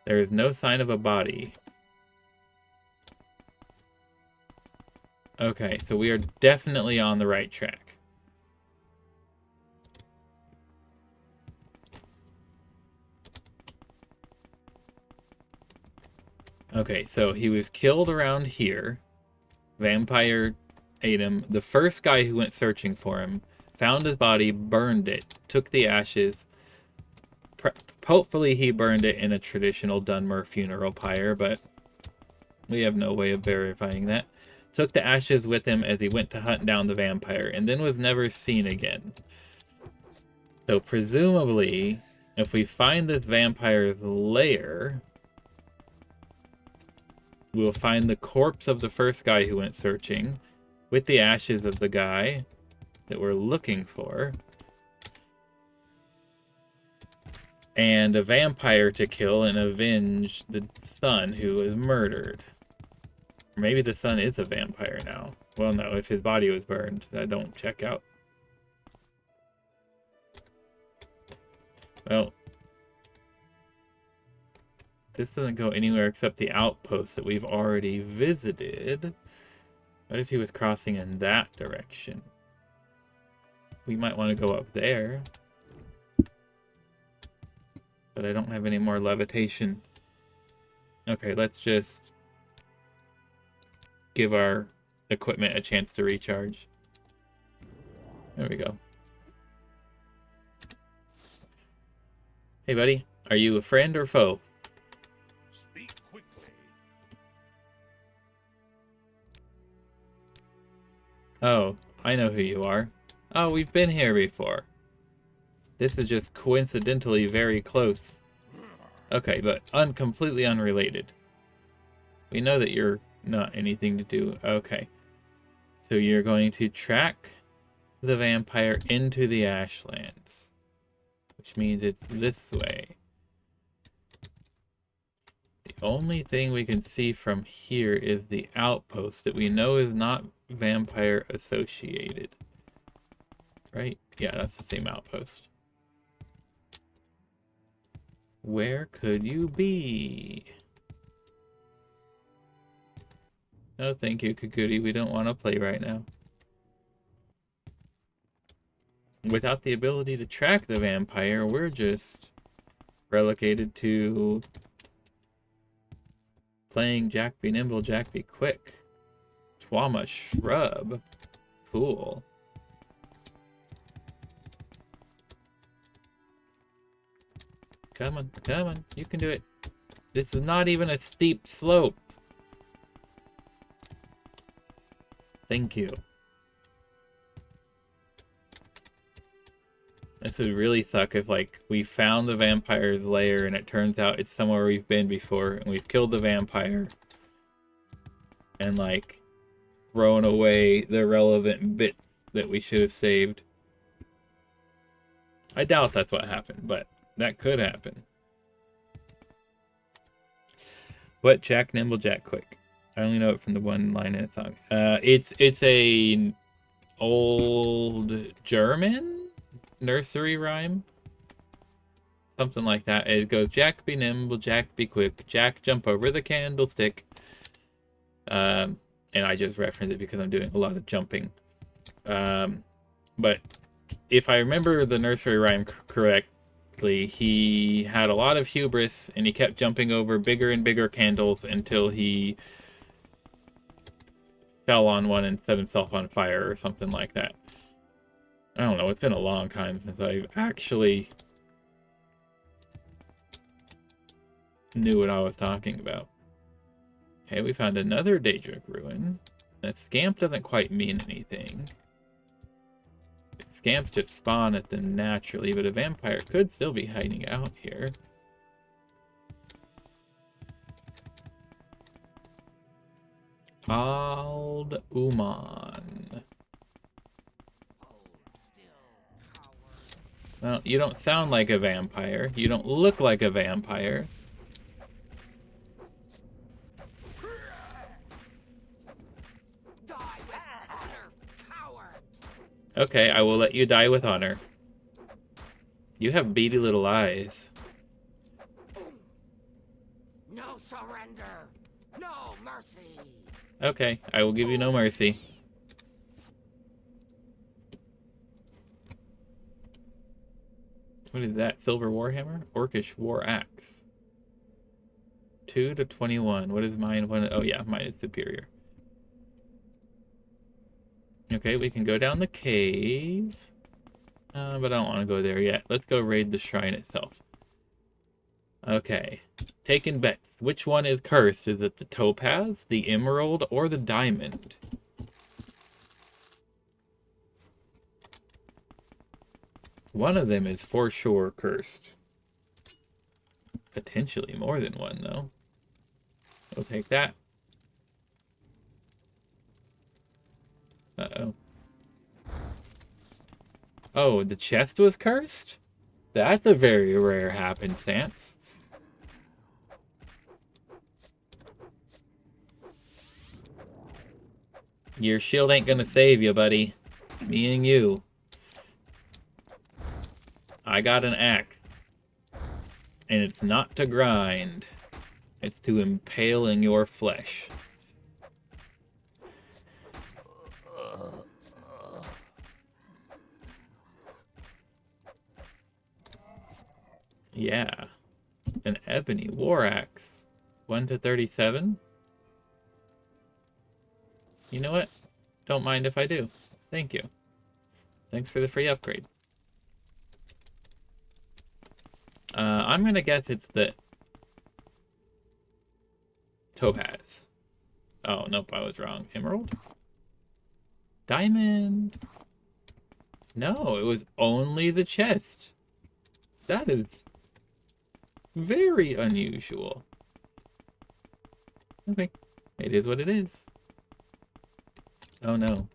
there is no sign of a body. Okay, so we are definitely on the right track. Okay, so he was killed around here. Vampire ate him. The first guy who went searching for him found his body, burned it, took the ashes. Hopefully he burned it in a traditional Dunmer funeral pyre, but we have no way of verifying that. Took the ashes with him as he went to hunt down the vampire, and then was never seen again. So presumably, if we find this vampire's lair, we'll find the corpse of the first guy who went searching, with the ashes of the guy that we're looking for, and a vampire to kill and avenge the son who was murdered. Or maybe the son is a vampire now. Well, no, if his body was burned, that don't check out. Well, this doesn't go anywhere except the outpost that we've already visited. What if he was crossing in that direction? We might want to go up there. But I don't have any more levitation. Okay, let's just give our equipment a chance to recharge. There we go. Hey, buddy. Are you a friend or foe? Speak quickly. Oh, I know who you are. Oh, we've been here before. This is just coincidentally very close. Okay, but completely unrelated. We know that you're not anything to do. Okay. So you're going to track the vampire into the Ashlands, which means it's this way. The only thing we can see from here is the outpost that we know is not vampire associated. Right? Yeah, that's the same outpost. Where could you be? No, thank you, Kaguri. We don't want to play right now. Without the ability to track the vampire, we're just relegated to playing Jack be nimble, Jack be quick. Twama shrub. Cool. Come on, come on. You can do it. This is not even a steep slope. Thank you. This would really suck if, like, we found the vampire's lair and it turns out it's somewhere we've been before and we've killed the vampire and, like, thrown away the relevant bits that we should have saved. I doubt that's what happened, but that could happen. What? Jack nimble, Jack quick. I only know it from the one line in the song. It's a old German nursery rhyme, something like that. It goes, Jack be nimble, Jack be quick, Jack jump over the candlestick. And I just reference it because I'm doing a lot of jumping. But if I remember the nursery rhyme correctly, he had a lot of hubris and he kept jumping over bigger and bigger candles until he fell on one and set himself on fire or something like that. I don't know, it's been a long time since I actually knew what I was talking about. Okay, we found another Dahrk ruin. That scamp doesn't quite mean anything. Scamps just spawn at them naturally, but a vampire could still be hiding out here. Ald Uman. Well, you don't sound like a vampire. You don't look like a vampire. Die with honor, coward! Okay, I will let you die with honor. You have beady little eyes. No surrender! No mercy! Okay, I will give you no mercy. What is that? Silver Warhammer? Orcish War Axe. 2 to 21. What is mine? Oh yeah, mine is superior. Okay, we can go down the cave. But I don't want to go there yet. Let's go raid the shrine itself. Okay. Taking bets. Which one is cursed? Is it the topaz, the emerald, or the diamond? One of them is for sure cursed. Potentially more than one, though. We'll take that. Uh-oh. Oh, the chest was cursed? That's a very rare happenstance. Your shield ain't gonna save you, buddy. Me and you. I got an axe. And it's not to grind. It's to impale in your flesh. Yeah. An ebony war axe. 1 to 37? You know what? Don't mind if I do. Thank you. Thanks for the free upgrade. I'm gonna guess it's the topaz. Oh, nope, I was wrong. Emerald? Diamond? No, it was only the chest. That is Very unusual. Okay. It is what it is. Oh no.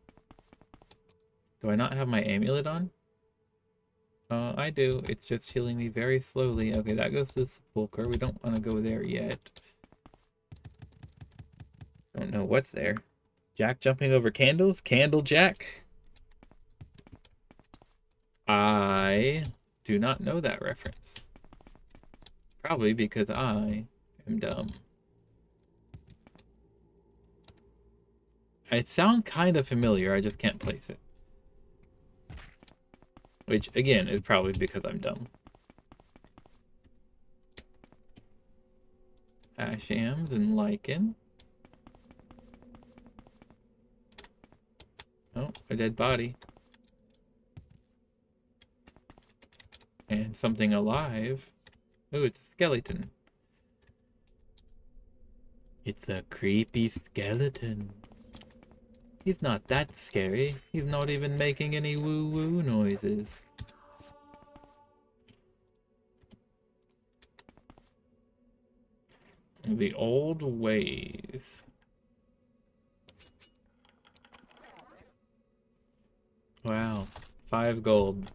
Do I not have my amulet on? I do. It's just healing me very slowly. Okay, that goes to the sepulcher. We don't want to go there yet. Don't know what's there. Jack jumping over candles? Candle Jack? I do not know that reference. Probably because I am dumb. It sounds kind of familiar, I just can't place it. Which, again, is probably because I'm dumb. Ashams and lichen. Oh, a dead body. And something alive. Oh, it's a skeleton. It's a creepy skeleton. He's not that scary. He's not even making any woo-woo noises. The old ways. Wow. 5 gold.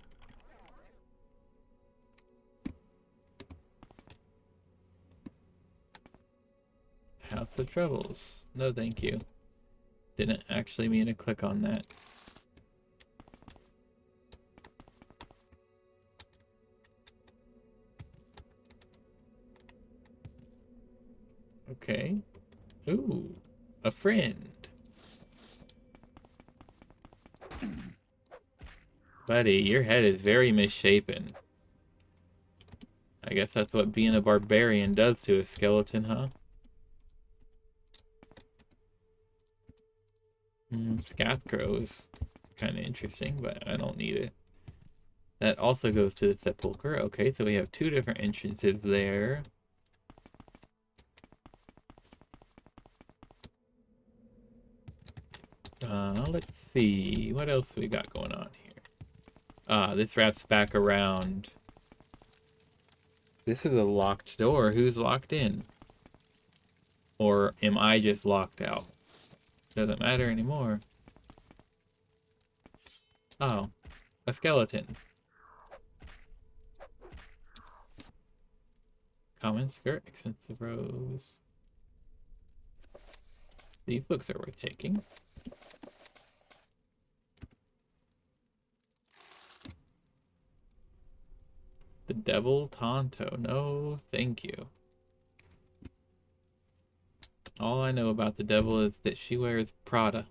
House of Troubles. No, thank you. Didn't actually mean to click on that. Okay. Ooh, a friend. Buddy, your head is very misshapen. I guess that's what being a barbarian does to a skeleton, huh? Scathcrow is kind of interesting, but I don't need it. That also goes to the sepulcher. Okay, so we have 2 different entrances there. Let's see. What else we got going on here? This wraps back around. This is a locked door. Who's locked in? Or am I just locked out? Doesn't matter anymore. Oh, a skeleton. Common skirt, extensive rose. These books are worth taking. The Devil Tonto. No, thank you. All I know about the devil is that she wears Prada.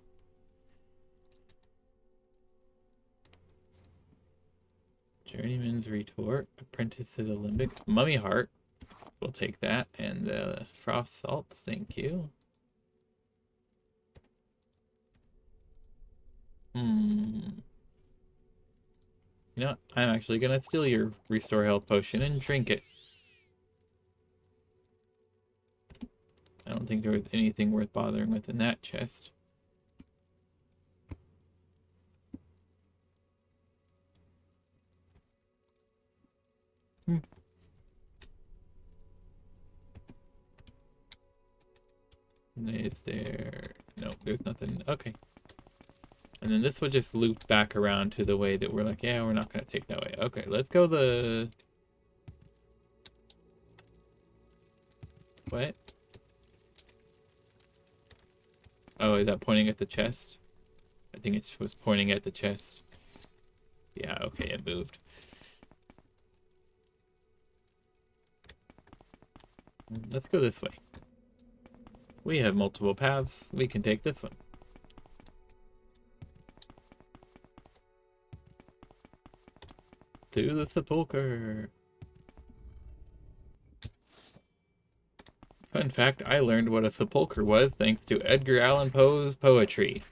Journeyman's Retort. Apprentice to the Limbic. Mummy Heart. We'll take that. And the Frost Salts. Thank you. You know what? I'm actually gonna steal your Restore Health Potion and drink it. I don't think there was anything worth bothering with in that chest. It's there. No, there's nothing. Okay. And then this would just loop back around to the way that we're like, yeah, we're not going to take that way. Okay, let's go the... What? Oh, is that pointing at the chest? I think it was pointing at the chest. Yeah, okay, it moved. Let's go this way. We have multiple paths. We can take this one. To the sepulcher. Fun fact, I learned what a sepulcher was thanks to Edgar Allan Poe's poetry.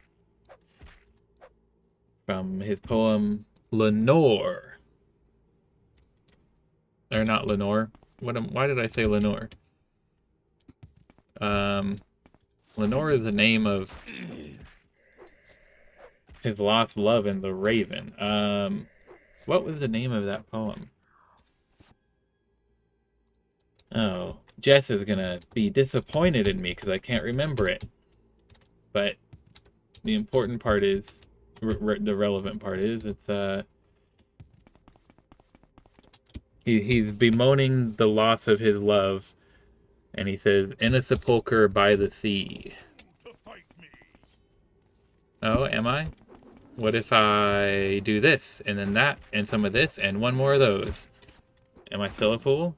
From his poem Lenore. Or not Lenore. Why did I say Lenore? Lenore is the name of his lost love in The Raven. What was the name of that poem? Oh, Jess is gonna be disappointed in me because I can't remember it. But the important part is, the relevant part is, he's bemoaning the loss of his love, and he says, "In a sepulcher by the sea." To fight me. Oh, am I? What if I do this, and then that, and some of this, and one more of those? Am I still a fool?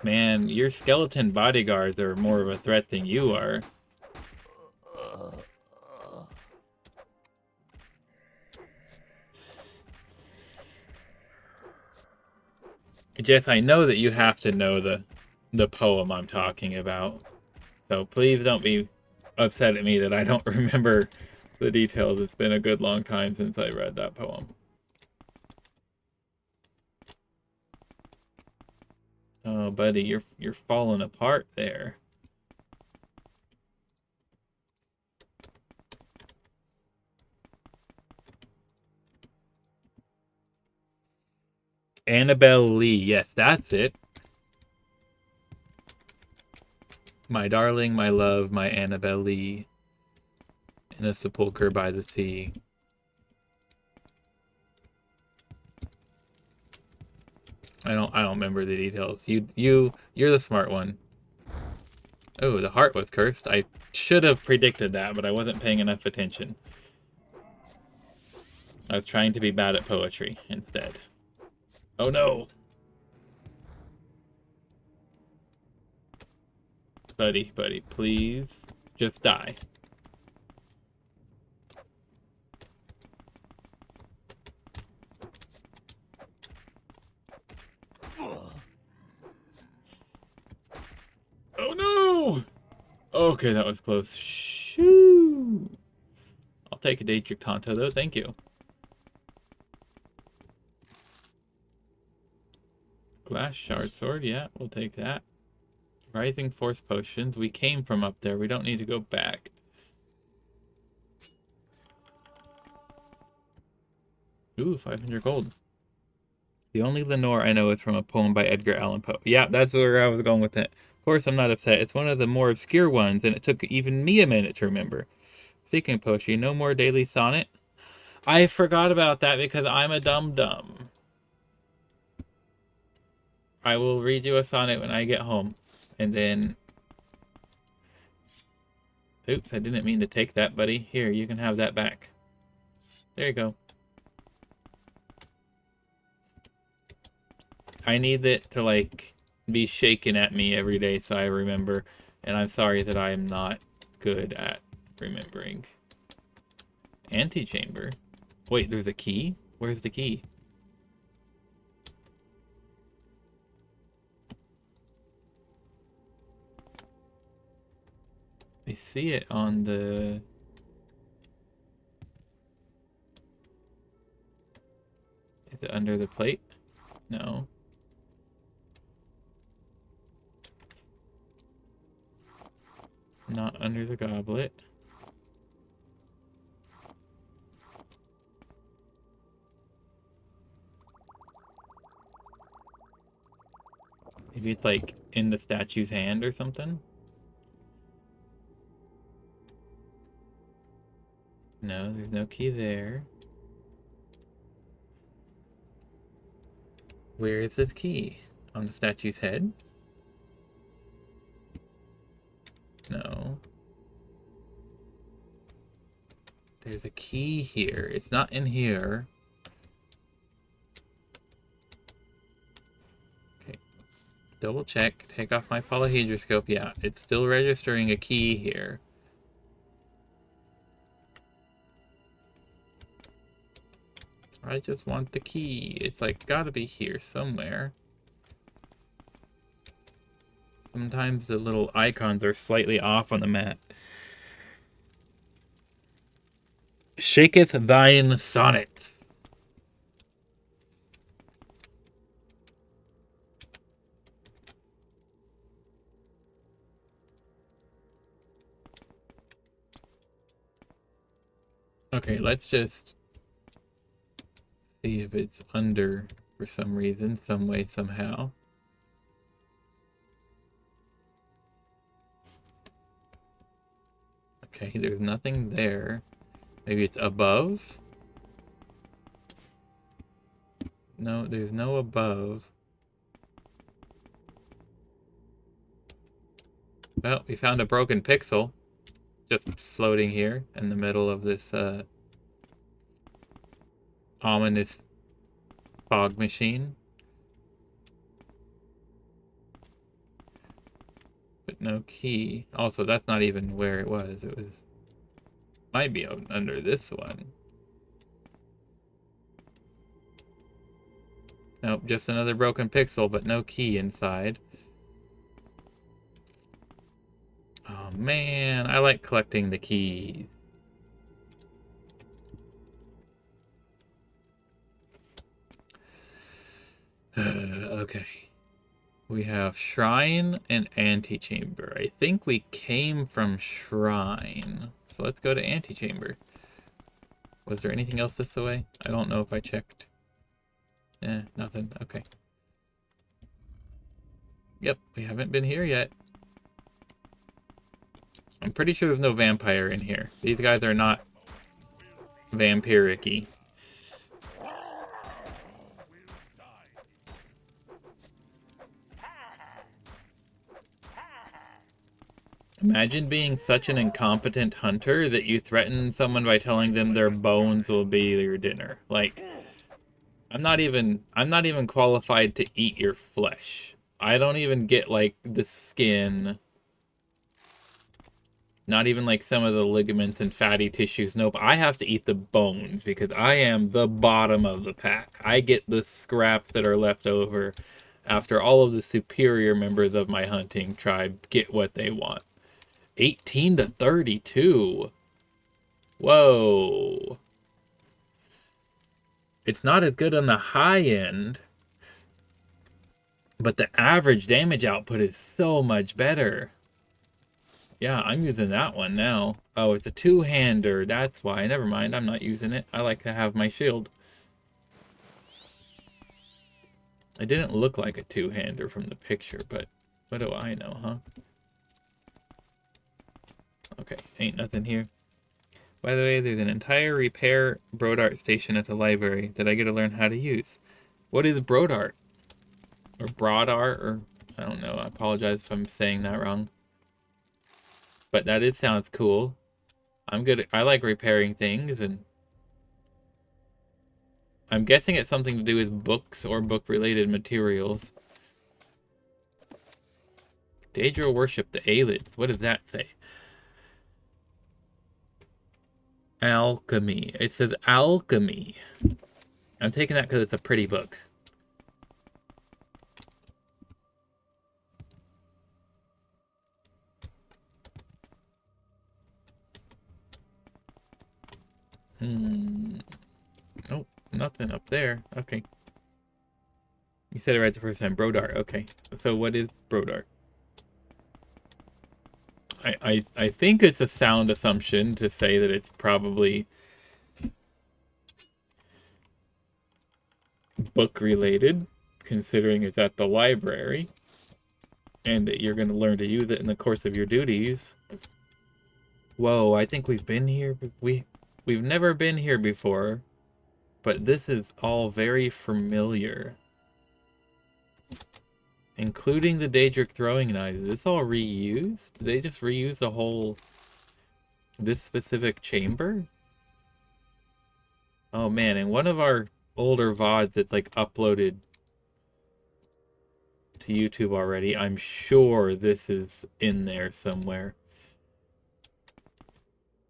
Man, your skeleton bodyguards are more of a threat than you are. Jess, I know that you have to know the poem I'm talking about. So please don't be upset at me that I don't remember the details. It's been a good long time since I read that poem. Oh, buddy, you're falling apart there. Annabelle Lee, yes, that's it. My darling, my love, my Annabelle Lee, in a sepulcher by the sea. I don't remember the details. You're the smart one. Oh, the heart was cursed. I should have predicted that, but I wasn't paying enough attention. I was trying to be bad at poetry instead. Oh no! Buddy, please just die. Oh no! Okay, that was close. Shoo! I'll take a Daedric Tanta though, thank you. Glass Shard Sword, yeah, we'll take that. Rising Force Potions, we came from up there, we don't need to go back. Ooh, 500 gold. The only Lenore I know is from a poem by Edgar Allan Poe. Yeah, that's where I was going with it. Of course, I'm not upset. It's one of the more obscure ones, and it took even me a minute to remember. Speaking of poetry, no more daily sonnet. I forgot about that because I'm a dum-dum. I will read you a sonnet when I get home. And then... Oops, I didn't mean to take that, buddy. Here, you can have that back. There you go. I need it to, like, be shaken at me every day so I remember. And I'm sorry that I am not good at remembering. Antechamber? Wait, there's a key? Where's the key? I see it on the... Is it under the plate? No. Not under the goblet. Maybe it's like in the statue's hand or something? No, there's no key there. Where is this key? On the statue's head? No. There's a key here. It's not in here. Okay. Double check. Take off my polyhedroscope. Yeah, it's still registering a key here. I just want the key. It's like gotta be here somewhere. Sometimes the little icons are slightly off on the map. Shaketh thine sonnets. Okay, let's just see if it's under for some reason, some way, somehow. Okay, there's nothing there. Maybe it's above? No, there's no above. Well, we found a broken pixel. Just floating here in the middle of this ominous fog machine. But no key. Also, that's not even where it was. It was... might be out under this one. Nope, just another broken pixel, but no key inside. Oh man, I like collecting the keys. Okay. We have Shrine and Antechamber. I think we came from Shrine. So let's go to Antechamber. Was there anything else this way? I don't know if I checked. Nothing. Okay. Yep, we haven't been here yet. I'm pretty sure there's no vampire in here. These guys are not vampiric-y. Imagine being such an incompetent hunter that you threaten someone by telling them their bones will be your dinner. Like, I'm not even qualified to eat your flesh. I don't even get, like, the skin. Not even, like, some of the ligaments and fatty tissues. Nope, I have to eat the bones because I am the bottom of the pack. I get the scraps that are left over after all of the superior members of my hunting tribe get what they want. 18 to 32. Whoa. It's not as good on the high end, but the average damage output is so much better. Yeah, I'm using that one now. Oh, it's a two-hander. That's why. Never mind. I'm not using it. I like to have my shield. It didn't look like a two-hander from the picture, but what do I know, huh? Okay, ain't nothing here. By the way, there's an entire repair Brodart station at the library that I get to learn how to use. What is Brodart? Or Brodart? Or I don't know. I apologize if I'm saying that wrong. But that sounds cool. I'm good. I like repairing things, and I'm guessing it's something to do with books or book-related materials. Daedra worship the Aelids. What does that say? Alchemy. It says alchemy. I'm taking that because it's a pretty book. Nope, nothing up there. Okay. You said it right the first time. Brodart. Okay. So what is Brodart? I think it's a sound assumption to say that it's probably book related, considering it's at the library, and that you're going to learn to use it in the course of your duties. Whoa, I think we've been here. We've never been here before, but this is all very familiar. Including the Daedric throwing knives. Is this all reused? Did they just reuse the whole... this specific chamber? Oh man, in one of our older VODs that's like uploaded to YouTube already, I'm sure this is in there somewhere.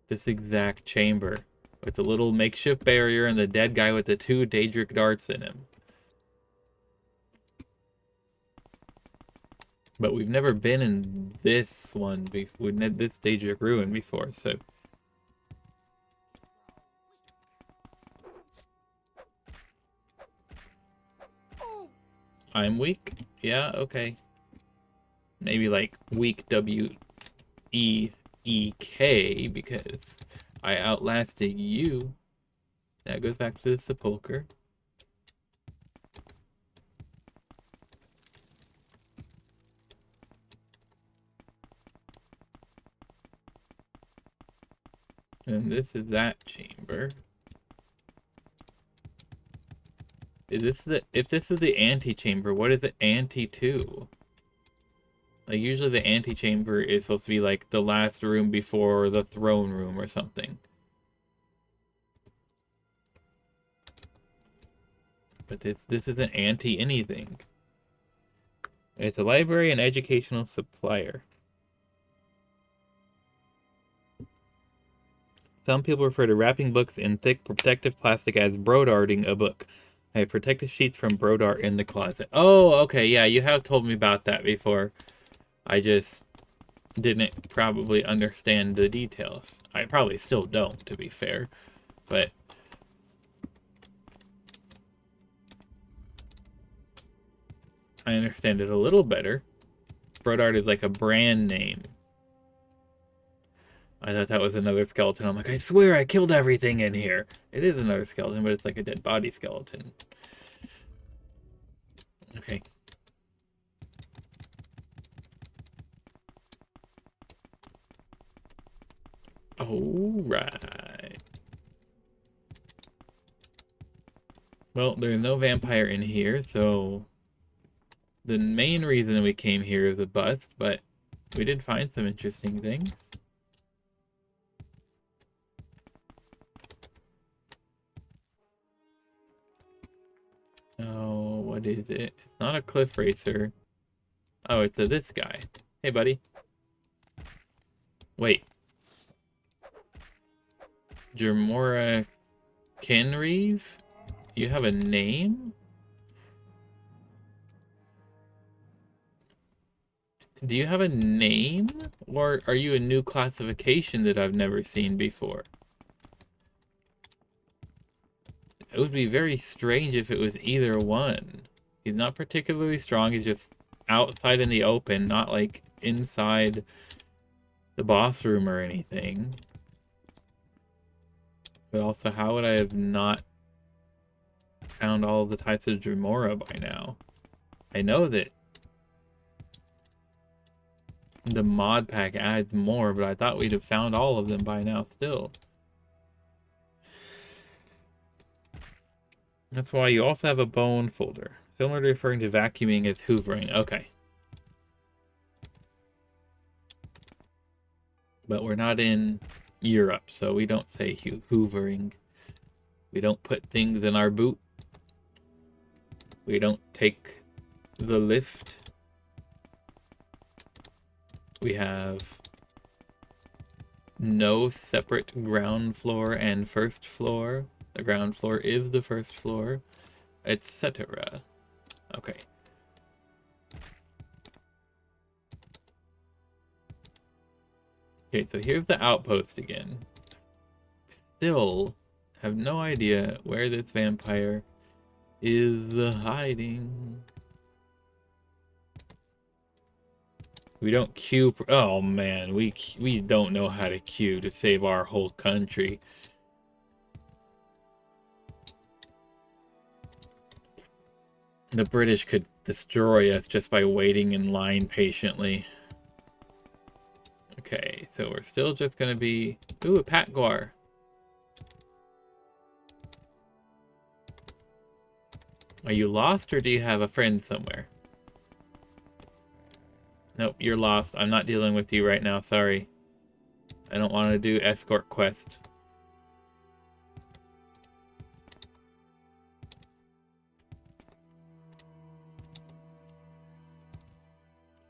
This exact chamber. With the little makeshift barrier and the dead guy with the 2 Daedric darts in him. But we've never been in this one before, this Daedric ruin before, so... I'm weak? Yeah, okay. Maybe like weak W-E-E-K, because I outlasted you. That goes back to the sepulcher. And this is that chamber. Is this the, if this is the antechamber, what is it ante to? Like, usually the antechamber is supposed to be like the last room before the throne room or something. But this isn't ante anything. It's a library and educational supplier. Some people refer to wrapping books in thick protective plastic as brodarting a book. I have protective sheets from Brodart in the closet. Oh, okay, yeah, you have told me about that before. I just didn't probably understand the details. I probably still don't, to be fair. But I understand it a little better. Brodart is like a brand name. I thought that was another skeleton. I'm like, I swear I killed everything in here. It is another skeleton, but it's like a dead body skeleton. Okay. Alright. Well, there's no vampire in here, so the main reason we came here is a bust, but we did find some interesting things. Oh, what is it? It's not a cliff racer. Oh, it's this guy. Hey, buddy. Wait. Jermora Kenreeve? You have a name? Do you have a name? Or are you a new classification that I've never seen before? It would be very strange if it was either one. He's not particularly strong, he's just outside in the open, not like inside the boss room or anything. But also, how would I have not found all the types of Dremora by now? I know that the mod pack adds more, but I thought we'd have found all of them by now still. That's why you also have a bone folder. Similar to referring to vacuuming as hoovering. Okay. But we're not in Europe, so we don't say hoovering. We don't put things in our boot. We don't take the lift. We have no separate ground floor and first floor. The ground floor is the first floor, etc. Okay. Okay, so here's the outpost again. Still have no idea where this vampire is hiding. We don't queue. Oh man, we don't know how to queue to save our whole country. The British could destroy us just by waiting in line patiently. Okay, so we're still just gonna be... Ooh, a Patguar. Are you lost, or do you have a friend somewhere? Nope, you're lost. I'm not dealing with you right now, sorry. I don't want to do escort quest.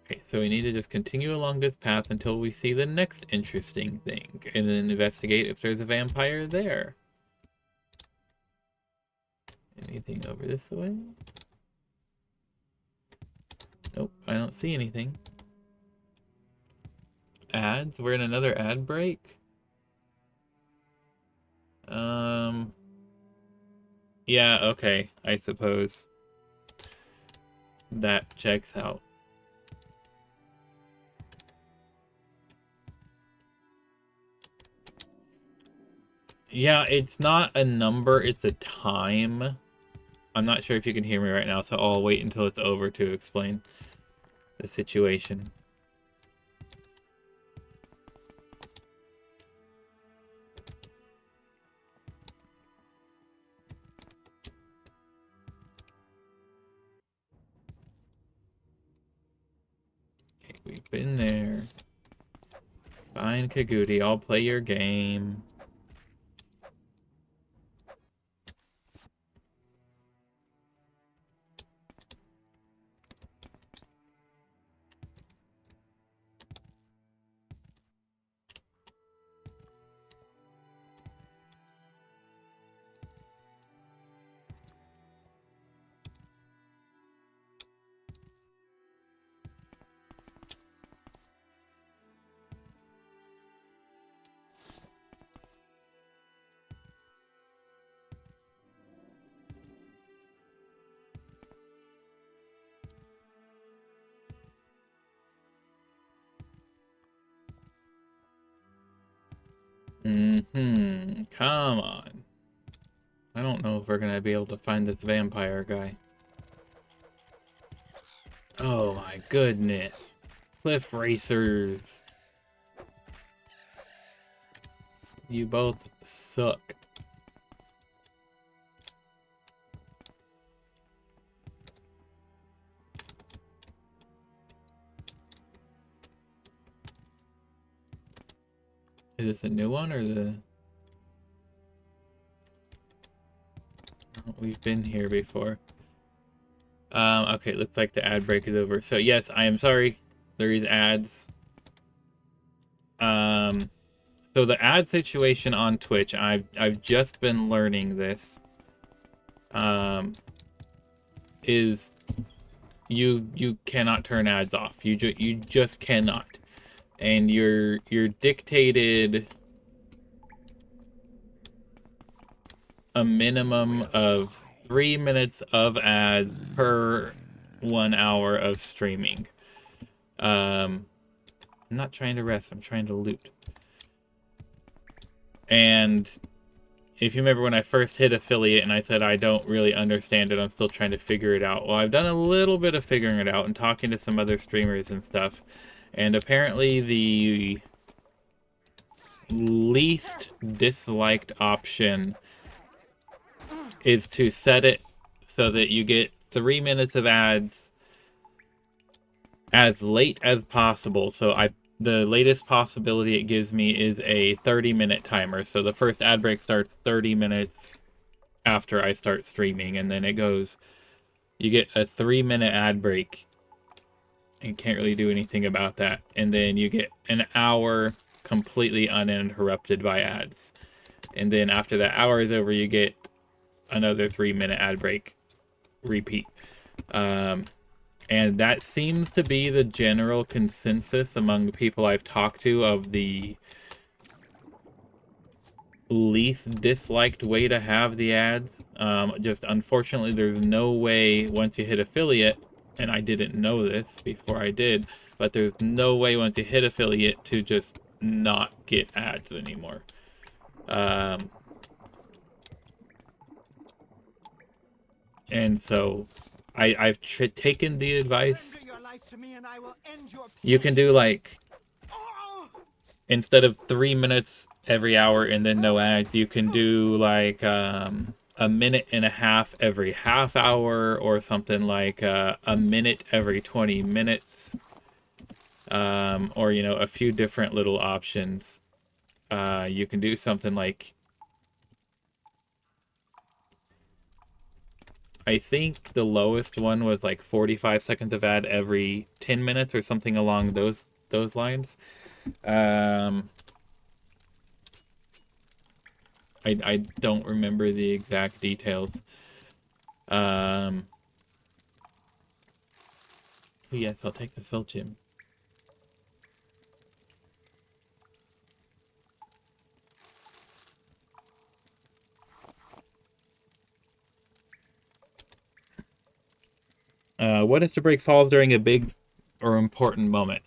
Okay, so we need to just continue along this path until we see the next interesting thing, and then investigate if there's a vampire there. Anything over this way? Nope, I don't see anything. Ads? We're in another ad break? Yeah, okay, I suppose. That checks out. Yeah, it's not a number, it's a time. I'm not sure if you can hear me right now, so I'll wait until it's over to explain the situation. Okay, we've been there. Fine, Kaguti, I'll play your game. Come on. I don't know if we're gonna be able to find this vampire guy. Oh my goodness. Cliff Racers. You both suck. Is this a new one or the... Oh, we've been here before. Okay, looks like the ad break is over. So yes, I am sorry. There is ads. So the ad situation on Twitch, I've just been learning this. Is you cannot turn ads off. You just cannot. And you're dictated a minimum of 3 minutes of ads per 1 hour of streaming. I'm not trying to rest, I'm trying to loot. And if you remember when I first hit affiliate and I said I don't really understand it, I'm still trying to figure it out. Well, I've done a little bit of figuring it out and talking to some other streamers and stuff. And apparently the least disliked option is to set it so that you get 3 minutes of ads as late as possible. So the latest possibility it gives me is a 30-minute timer. So the first ad break starts 30 minutes after I start streaming, and then it goes, you get a 3-minute ad break and can't really do anything about that. And then you get an hour completely uninterrupted by ads. And then after that hour is over, you get another 3-minute ad break. Repeat. And that seems to be the general consensus among the people I've talked to of the least disliked way to have the ads. Just unfortunately, there's no way once you hit affiliate, and I didn't know this before I did, but there's no way once you hit affiliate to just not get ads anymore. And so I've taken the advice. You can do like, instead of 3 minutes every hour and then no ads, you can do like a minute and a half every half hour, or something like a minute every 20 minutes, or you know, a few different little options. You can do something like, I think the lowest one was like 45 seconds of ad every 10 minutes or something along those lines. I don't remember the exact details. Yes, I'll take the Soul Gem. What if the break falls during a big or important moment?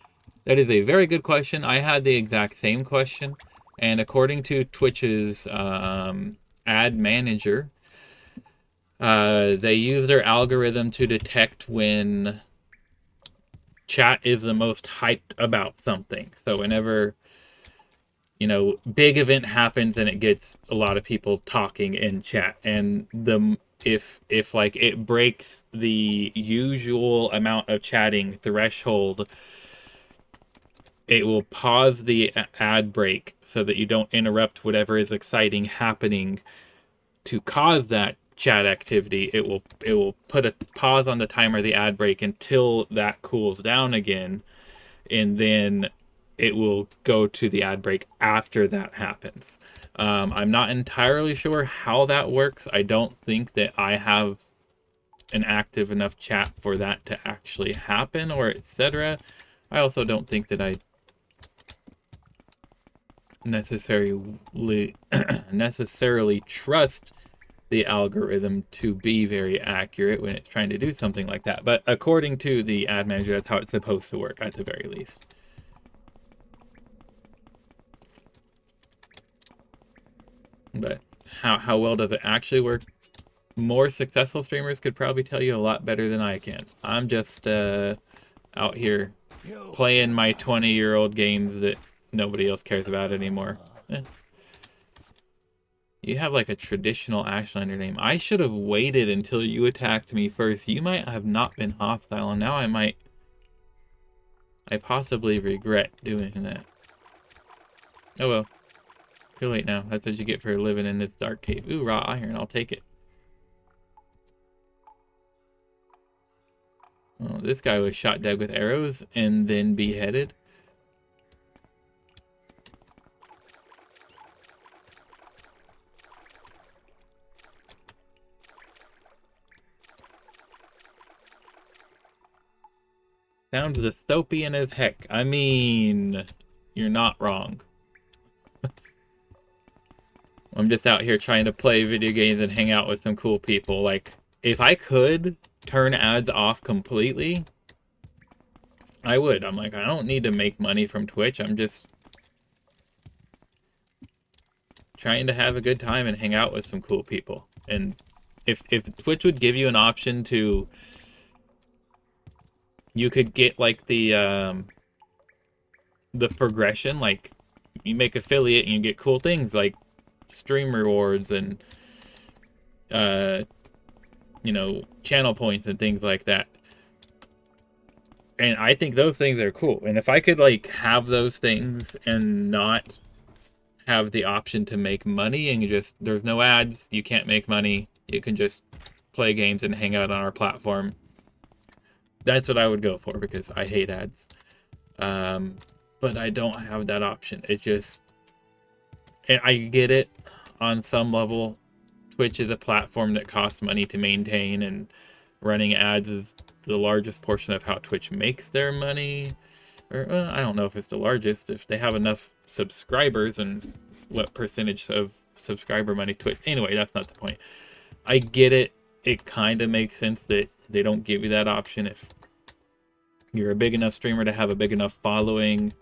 That is a very good question. I had the exact same question. And according to Twitch's ad manager, they use their algorithm to detect when chat is the most hyped about something. So whenever, you know, big event happens and it gets a lot of people talking in chat, and if like it breaks the usual amount of chatting threshold, it will pause the ad break so that you don't interrupt whatever is exciting happening to cause that chat activity. It will put a pause on the timer of the ad break until that cools down again, and then it will go to the ad break after that happens. I'm not entirely sure how that works. I don't think that I have an active enough chat for that to actually happen, or etc. I also don't think that I necessarily necessarily trust the algorithm to be very accurate when it's trying to do something like that. But according to the ad manager, that's how it's supposed to work at the very least. But how well does it actually work? More successful streamers could probably tell you a lot better than I can. I'm just out here playing my 20-year-old games that nobody else cares about anymore. You have like a traditional Ashlander name. I should have waited until you attacked me first. You might have not been hostile, and now I possibly regret doing that. Oh well. Too late now. That's what you get for living in this dark cave. Ooh, raw iron. I'll take it. Oh, this guy was shot dead with arrows and then beheaded. Sounds dystopian as heck. I mean, you're not wrong. I'm just out here trying to play video games and hang out with some cool people. Like, if I could turn ads off completely, I would. I'm like, I don't need to make money from Twitch. I'm just trying to have a good time and hang out with some cool people. And if Twitch would give you an option to, you could get like the progression, like you make affiliate and you get cool things like stream rewards and you know, channel points and things like that. And I think those things are cool. And if I could like have those things and not have the option to make money, and you just, there's no ads, you can't make money, you can just play games and hang out on our platform, that's what I would go for, because I hate ads. But I don't have that option. It just, and I get it on some level. Twitch is a platform that costs money to maintain, and running ads is the largest portion of how Twitch makes their money. Or I don't know if it's the largest, if they have enough subscribers and what percentage of subscriber money Twitch. Anyway, that's not the point. I get it. It kind of makes sense that they don't give you that option. If you're a big enough streamer to have a big enough following,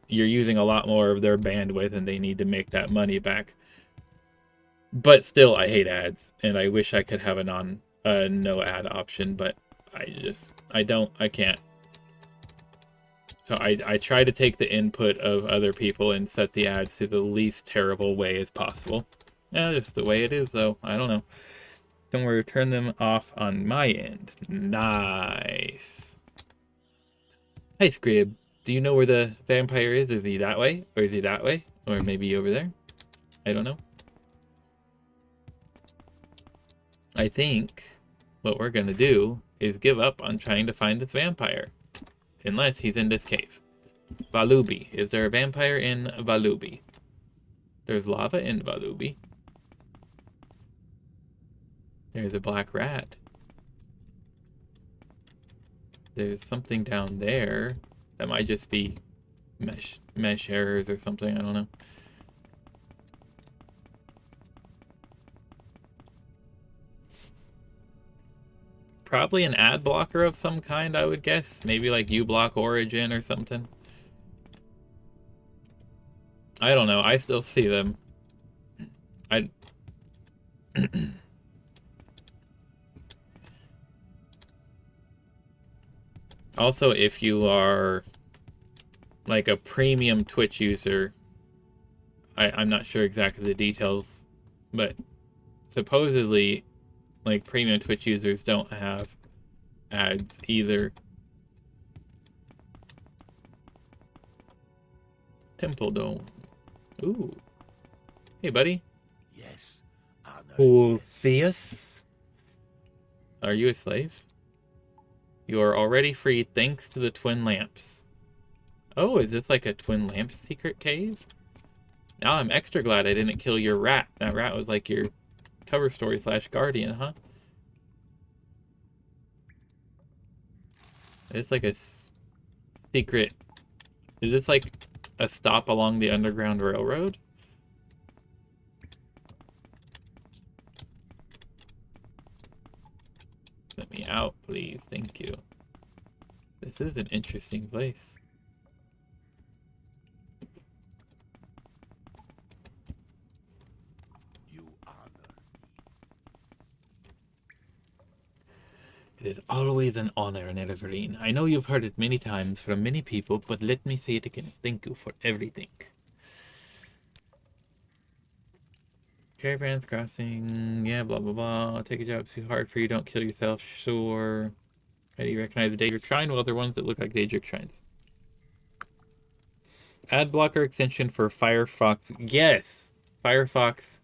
you're using a lot more of their bandwidth and they need to make that money back. But still, I hate ads, and I wish I could have a no ad option, but I can't. So I try to take the input of other people and set the ads to the least terrible way as possible. Yeah, just the way it is, though. I don't know. Don't worry, turn them off on my end. Nice. Hey, Scrib. Do you know where the vampire is? Is he that way? Or is he that way? Or maybe over there? I don't know. I think what we're going to do is give up on trying to find this vampire. Unless he's in this cave. Valubi. Is there a vampire in Valubi? There's lava in Valubi. There's a black rat. There's something down there. That might just be mesh errors or something. I don't know. Probably an ad blocker of some kind, I would guess. Maybe like uBlock Origin or something. I don't know. I still see them. I... Also, if you are like a premium Twitch user, I'm not sure exactly the details, but supposedly, like, premium Twitch users don't have ads either. Temple Dome. Ooh. Hey, buddy. Yes. Honor. Ulfius? Are you a slave? You are already free thanks to the twin lamps. Oh, is this like a twin lamps secret cave? Now I'm extra glad I didn't kill your rat. That rat was like your cover story / guardian, huh? It's like a secret... Is this like a stop along the Underground Railroad? Let me out, please. Thank you. This is an interesting place. You honor. It is always an honor, Neverine. I know you've heard it many times from many people, but let me say it again. Thank you for everything. Caravans crossing, yeah, blah, blah, blah. Take a job too hard for you, don't kill yourself, sure. How do you recognize the Daedric Shrine? Well, they're ones that look like Daedric Shrines. Ad blocker extension for Firefox. Yes! Firefox,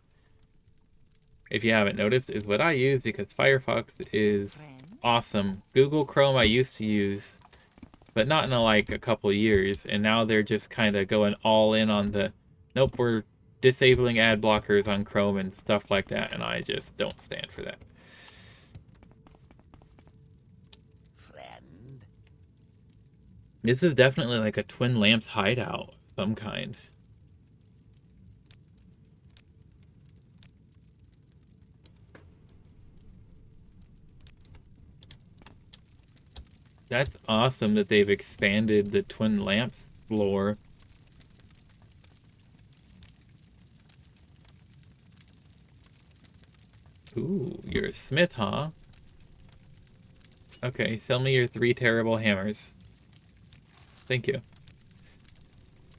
if you haven't noticed, is what I use because Firefox is awesome. Google Chrome I used to use, but not in like a couple years, and now they're just kind of going all in on the, nope, we're disabling ad blockers on Chrome and stuff like that, and I just don't stand for that. Friend. This is definitely like a Twin Lamps hideout of some kind. That's awesome that they've expanded the Twin Lamps lore. Ooh, you're a smith, huh? Okay, sell me your 3 terrible hammers. Thank you.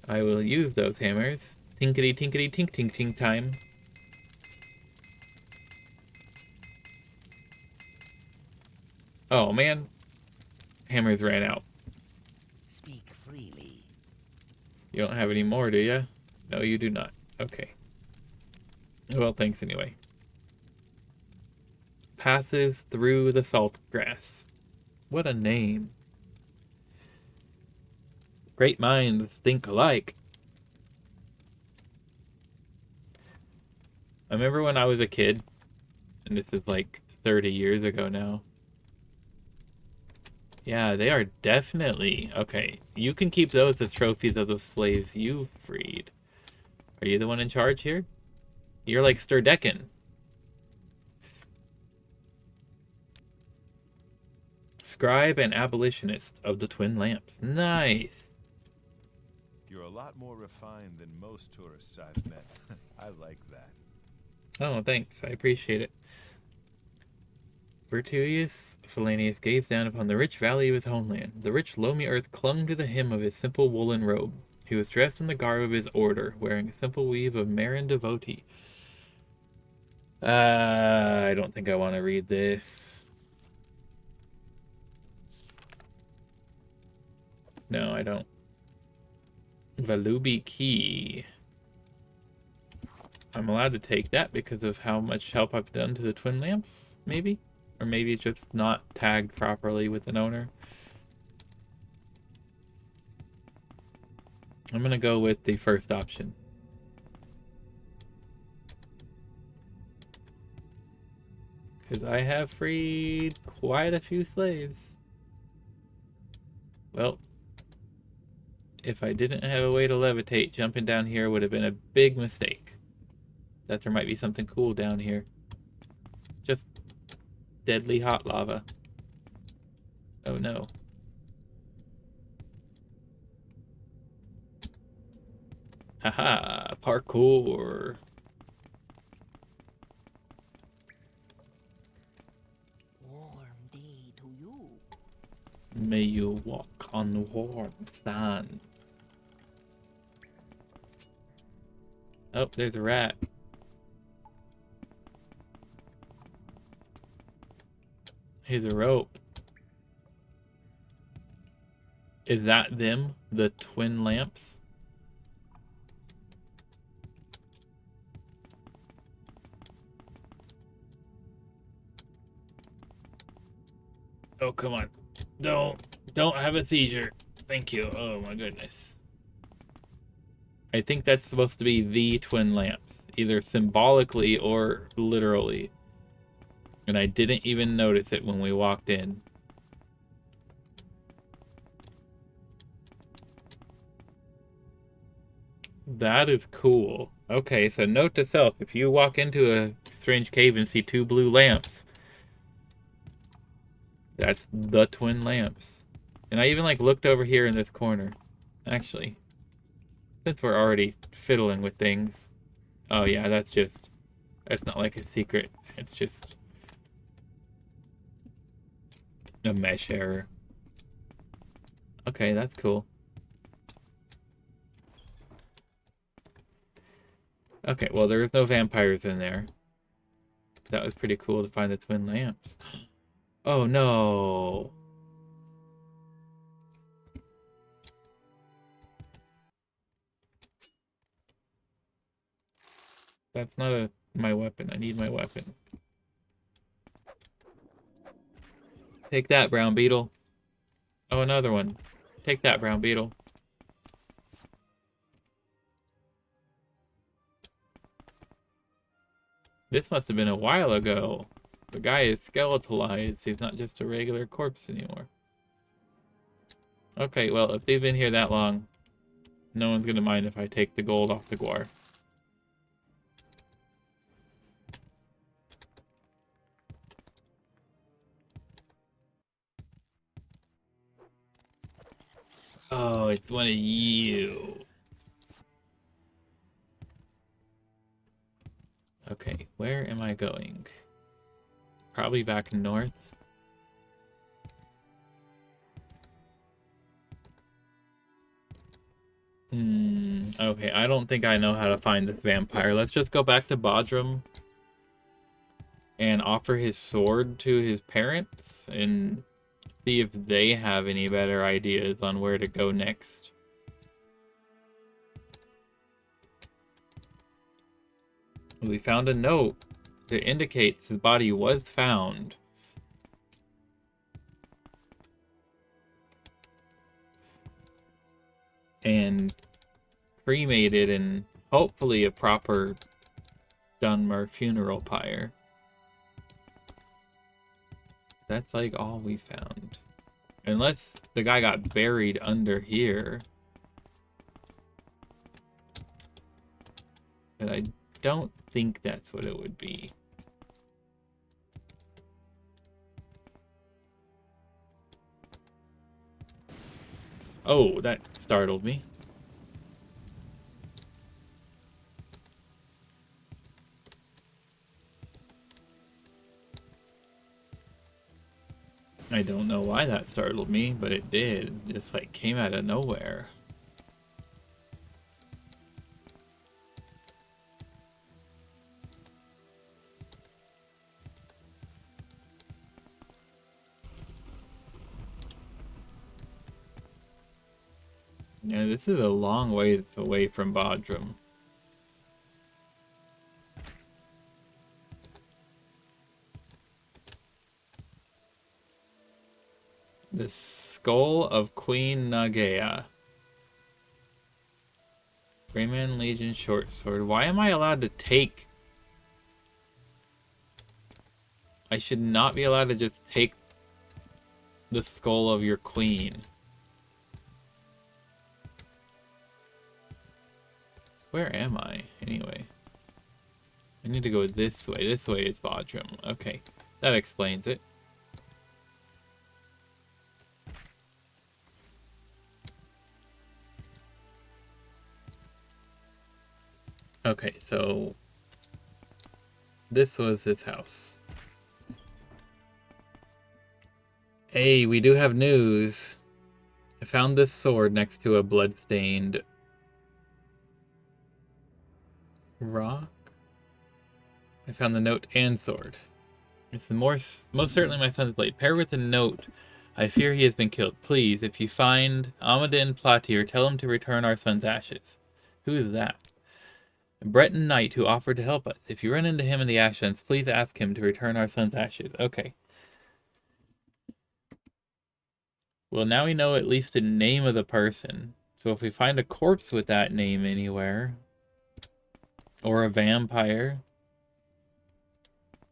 I will use those hammers. Tinkety tinkety tink tink tink time. Oh man. Hammers ran out. Speak freely. You don't have any more, do you? No, you do not. Okay. Well, thanks anyway. Passes through the salt grass. What a name. Great minds think alike. I remember when I was a kid, and this is like 30 years ago now. Yeah, they are definitely... Okay, you can keep those as trophies of the slaves you freed. Are you the one in charge here? You're like Sturdekin. Scribe and abolitionist of the Twin Lamps. Nice. You're a lot more refined than most tourists I've met. I like that. Oh, thanks. I appreciate it. Virtuous Felanius gazed down upon the rich valley of his homeland. The rich, loamy earth clung to the hem of his simple woolen robe. He was dressed in the garb of his order, wearing a simple weave of Marin devotee. I don't think I want to read this. No, I don't. Valubi key. I'm allowed to take that because of how much help I've done to the Twin Lamps, maybe? Or maybe it's just not tagged properly with an owner. I'm gonna go with the first option. Because I have freed quite a few slaves. Well, if I didn't have a way to levitate, jumping down here would have been a big mistake. That there might be something cool down here. Just deadly hot lava. Oh no. Haha, parkour. Warm day to you. May you walk on warm sand. Oh, there's a rat. Here's a rope. Is that them? The twin lamps? Oh, come on. Don't have a seizure. Thank you. Oh my goodness. I think that's supposed to be the twin lamps, either symbolically or literally. And I didn't even notice it when we walked in. That is cool. Okay, so note to self, if you walk into a strange cave and see two blue lamps, that's the twin lamps. And I even like looked over here in this corner. Actually, since we're already fiddling with things. Oh yeah, that's not like a secret. It's just a mesh error. Okay, that's cool. Okay, well, there's no vampires in there. That was pretty cool to find the twin lamps. Oh, no. That's not my weapon. I need my weapon. Take that, brown beetle. Oh, another one. Take that, brown beetle. This must have been a while ago. The guy is skeletalized. He's not just a regular corpse anymore. Okay, well, if they've been here that long, no one's gonna mind if I take the gold off the guar. Oh, it's one of you. Okay, where am I going? Probably back north. Okay, I don't think I know how to find this vampire. Let's just go back to Bodrum and offer his sword to his parents and see if they have any better ideas on where to go next. We found a note that indicates his body was found. And cremated in hopefully a proper Dunmer funeral pyre. That's like all we found. Unless the guy got buried under here. But I don't think that's what it would be. Oh, that startled me. I don't know why that startled me, but it did. It just like came out of nowhere. Yeah, this is a long way away from Bodrum. The skull of Queen Nagea. Rayman Legion short sword. Why am I allowed to take? I should not be allowed to just take the skull of your queen. Where am I, anyway? I need to go this way. This way is Bodrum. Okay, that explains it. Okay, so this was his house. Hey, we do have news. I found this sword next to a bloodstained rock. I found the note and sword. It's the most certainly my son's blade. Pair with a note. I fear he has been killed. Please, if you find Amadin Platir, tell him to return our son's ashes. Who is that? A Breton knight who offered to help us. If you run into him in the Ashlands, please ask him to return our son's ashes. Okay. Well, now we know at least the name of the person. So if we find a corpse with that name anywhere, or a vampire,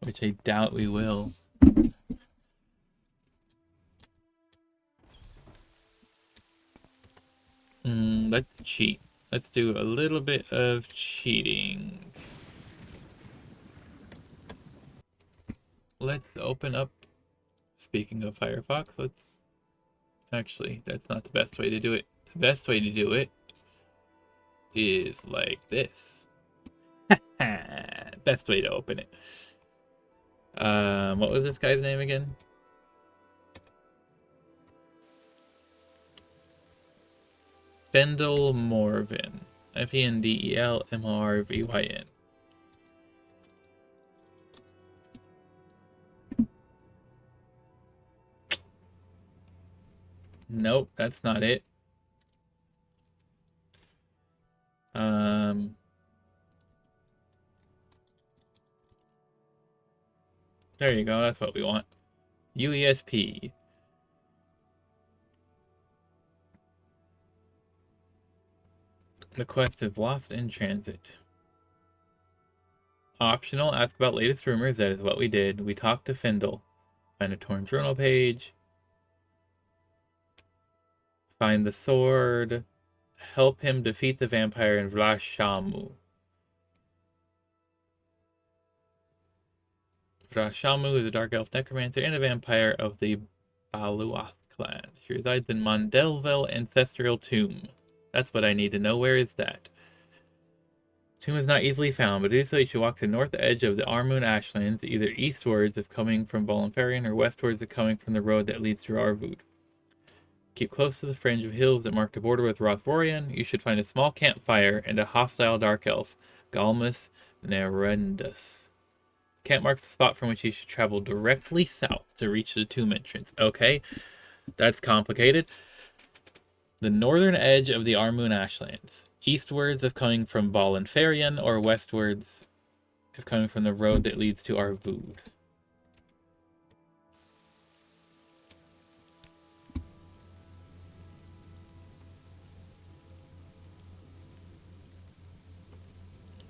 which I doubt we will. Let's cheat. Let's do a little bit of cheating. Let's open up. Speaking of Firefox, let's... Actually, that's not the best way to do it. The best way to do it is like this. Best way to open it. What was this guy's name again? Fendel Morvin. Fendelmorvyn. Nope, that's not it. There you go, that's what we want. UESP. The quest is lost in transit. Optional, ask about latest rumors. That is what we did. We talked to Fendel. Find a torn journal page. Find the sword. Help him defeat the vampire in Vlashamu. Vlashamu is a dark elf necromancer and a vampire of the Baluath clan. She resides in Mondelvel Ancestral Tomb. That's what I need to know. Where is that? Tomb is not easily found, but to do so you should walk to the north edge of the Armoon Ashlands, either eastwards if coming from Bolenfarian or westwards if coming from the road that leads to Arvud. Keep close to the fringe of hills that mark the border with Rothvorian. You should find a small campfire and a hostile dark elf, Galmus Nerendus. Camp marks the spot from which you should travel directly south to reach the tomb entrance. Okay, that's complicated. The northern edge of the Armoon Ashlands. Eastwards if coming from Bolenfarian, or westwards if coming from the road that leads to Arvud.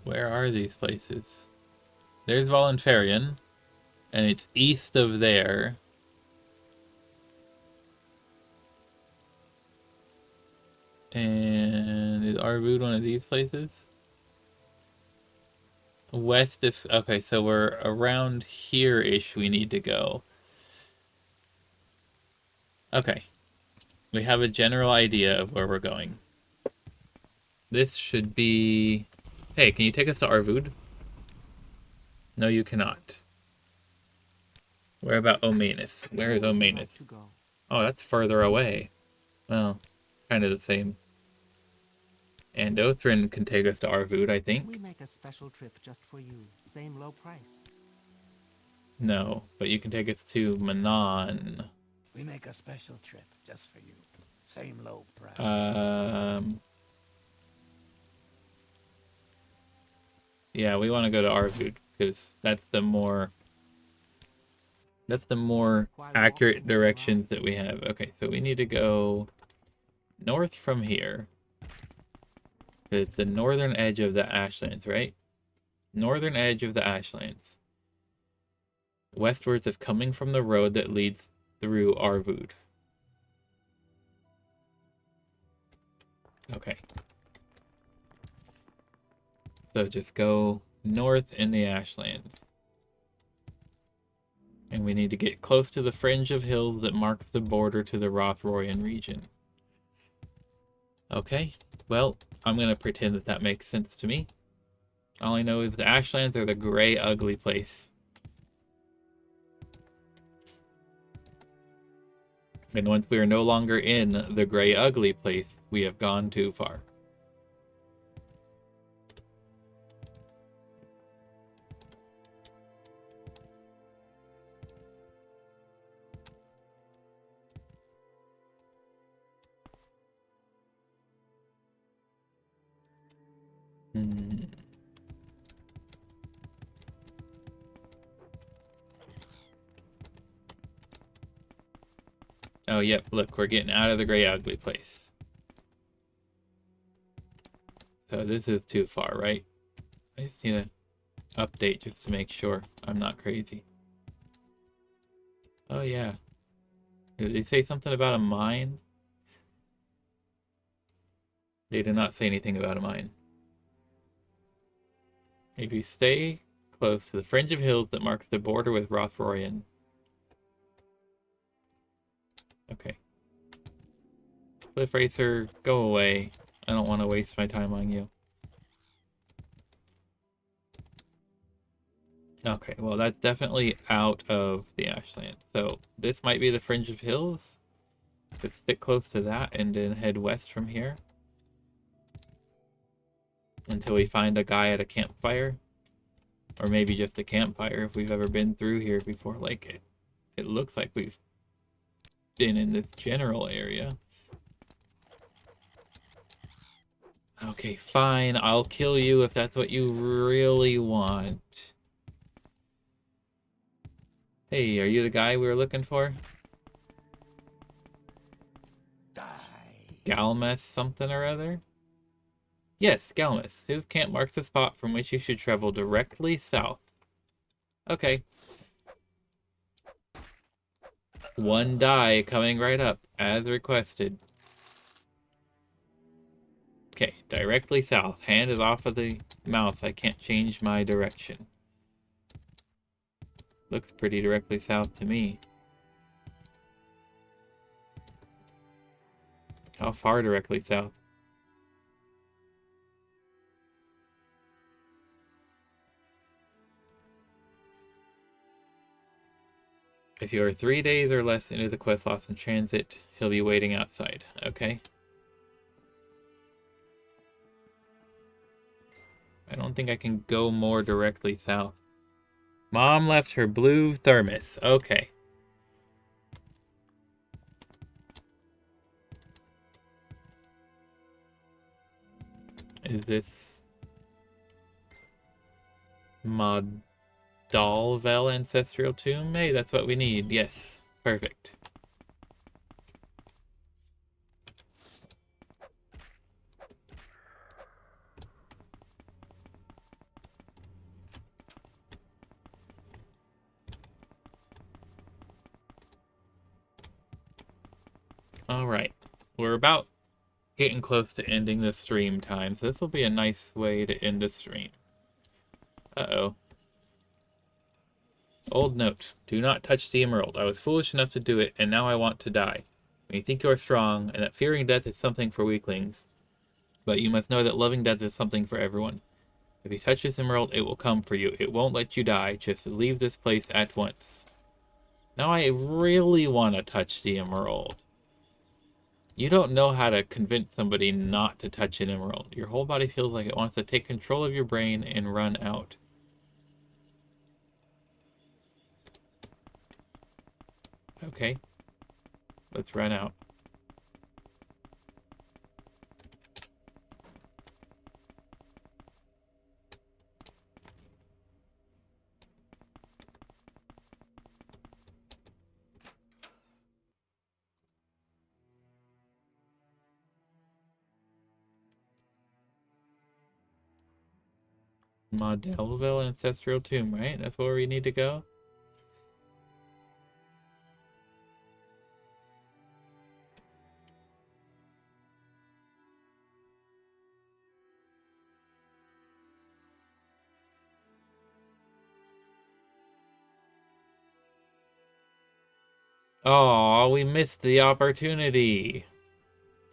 Where are these places? There's Bolenfarian, and it's east of there. And is Arvud one of these places? West if... Okay, so we're around here-ish we need to go. Okay. We have a general idea of where we're going. This should be... Hey, can you take us to Arvud? No, you cannot. Where about Omanus? Where is Omanus? Oh, that's further away. Well, kind of the same. And Othrin can take us to Arvud, I think. We make a special trip just for you. Same low price. No, but you can take us to Manon. We make a special trip just for you. Same low price. Yeah, we want to go to Arvud because that's the more accurate directions that we have. Okay, so we need to go north from here. It's the northern edge of the Ashlands, right? Northern edge of the Ashlands. Westwards of coming from the road that leads through Arvud. Okay. So just go north in the Ashlands. And we need to get close to the fringe of hills that mark the border to the Rothvorian region. Okay, well, I'm going to pretend that that makes sense to me. All I know is the Ashlands are the gray, ugly place. And once we are no longer in the gray, ugly place, we have gone too far. Oh, yep, look, we're getting out of the gray, ugly place. So this is too far, right? I just need to update just to make sure I'm not crazy. Oh, yeah. Did they say something about a mine? They did not say anything about a mine. If you stay close to the fringe of hills that marks the border with Rothrorian. Okay. Cliff Racer, go away. I don't want to waste my time on you. Okay, well that's definitely out of the Ashland. So this might be the fringe of hills. Let's stick close to that and then head west from here. Until we find a guy at a campfire. Or maybe just a campfire if we've ever been through here before. Like it looks like we've been in this general area. Okay, fine. I'll kill you if that's what you really want. Hey, are you the guy we were looking for? Die. Galmas something or other? Yes, Galmas. His camp marks the spot from which you should travel directly south. Okay. One die coming right up, as requested. Okay, directly south. Hand is off of the mouse. I can't change my direction. Looks pretty directly south to me. How far directly south? If you are 3 days or less into the quest lost in transit, he'll be waiting outside. Okay. I don't think I can go more directly south. Mom left her blue thermos. Okay. Is this Dalvel Ancestral Tomb? Hey, that's what we need. Yes. Perfect. Alright. We're about getting close to ending the stream time, so this will be a nice way to end the stream. Uh-oh. Old note. Do not touch the emerald. I was foolish enough to do it, and now I want to die. When you think you are strong, and that fearing death is something for weaklings. But you must know that loving death is something for everyone. If you touch this emerald, it will come for you. It won't let you die. Just leave this place at once. Now I really want to touch the emerald. You don't know how to convince somebody not to touch an emerald. Your whole body feels like it wants to take control of your brain and run out. Okay. Let's run out. Delville Ancestral Tomb, right? That's where we need to go? Oh, we missed the opportunity.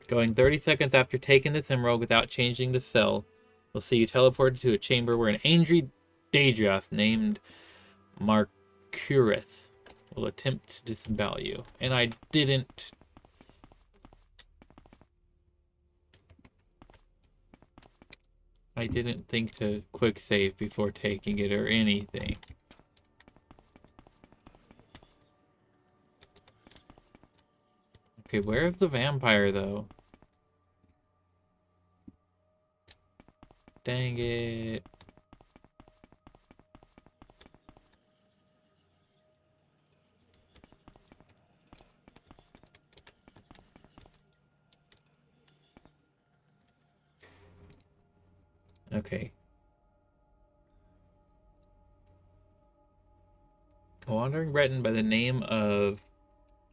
Going 30 seconds after taking this emerald without changing the cell We'll see you teleported to a chamber where an angry Daedroth named Markurith will attempt to disembowel you. And I didn't think to quick save before taking it or anything. Okay, where's the vampire though? Dang it. Okay. A wandering Breton by the name of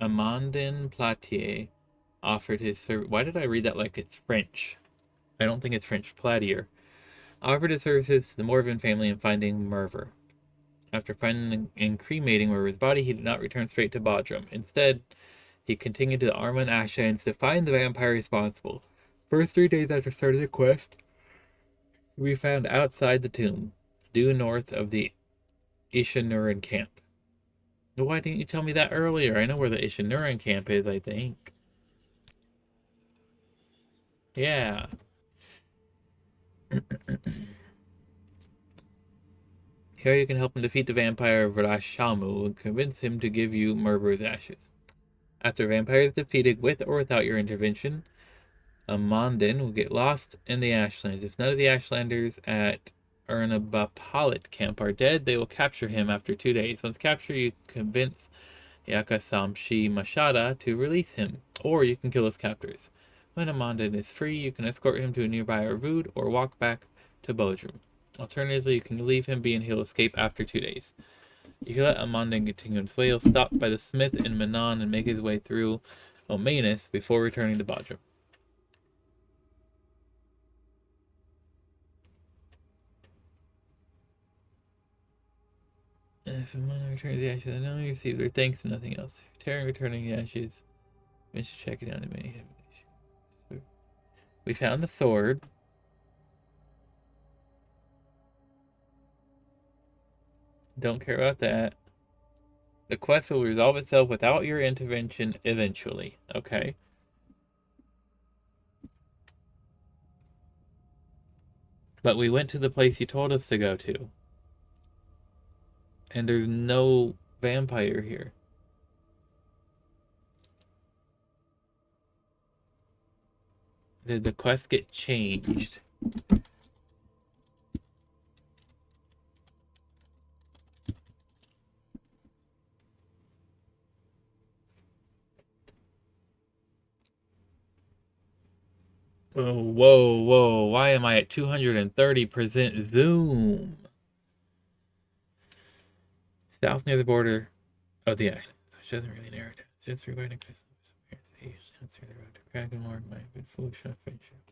Amandine Platier offered his service. Why did I read that like it's French? I don't think it's French. Platier offered his services to the Morrowind family in finding Merver. After finding and cremating Merver's body, he did not return straight to Bodrum. Instead, he continued to the Armand Ashlands to find the vampire responsible. First 3 days after starting the quest, we found outside the tomb, due north of the Ishanuran camp. Why didn't you tell me that earlier? I know where the Ishanuran camp is, I think. Yeah. Here you can help him defeat the vampire Vrashamu and convince him to give you Merver's ashes. After the vampire is defeated with or without your intervention, Amandine will get lost in the Ashlands. If none of the Ashlanders at Ernabapalit camp are dead, they will capture him after 2 days. Once captured, you convince Yakasamshi Mashada to release him, or you can kill his captors. When Amandine is free, you can escort him to a nearby Arvood or walk back to Bodrum. Alternatively, you can leave him be and he'll escape after 2 days. You can let Amandine continue his way. He'll stop by the smith in Manon and make his way through Omanus before returning to Bodrum. If Amandine returns the ashes, I only receive their thanks and nothing else. Returning the ashes. We should check it out in many. We found the sword. Don't care about that. The quest will resolve itself without your intervention eventually. Okay. But we went to the place you told us to go to. And there's no vampire here. Did the quest get changed? Whoa, whoa, whoa. Why am I at 230% zoom? South near the border of the island. So it doesn't really narrow down. It's just regarding Christmas. That's the road to Krakenmore, my good foolish friendship.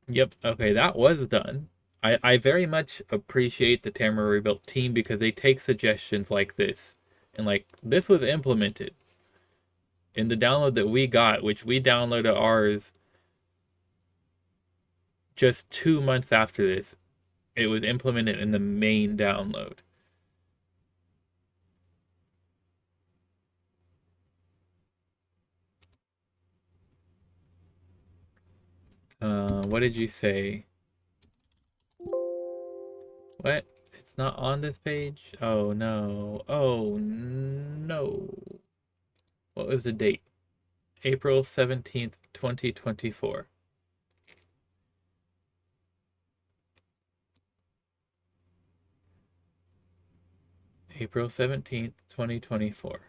Yep, okay, that was done. I very much appreciate the Tamriel Rebuilt team because they take suggestions like this. And like, this was implemented in the download that we got, which we downloaded ours just 2 months after this. It was implemented in the main download. What did you say? What? It's not on this page? Oh no. Oh no. What was the date? April 17th, 2024. April 17th, 2024.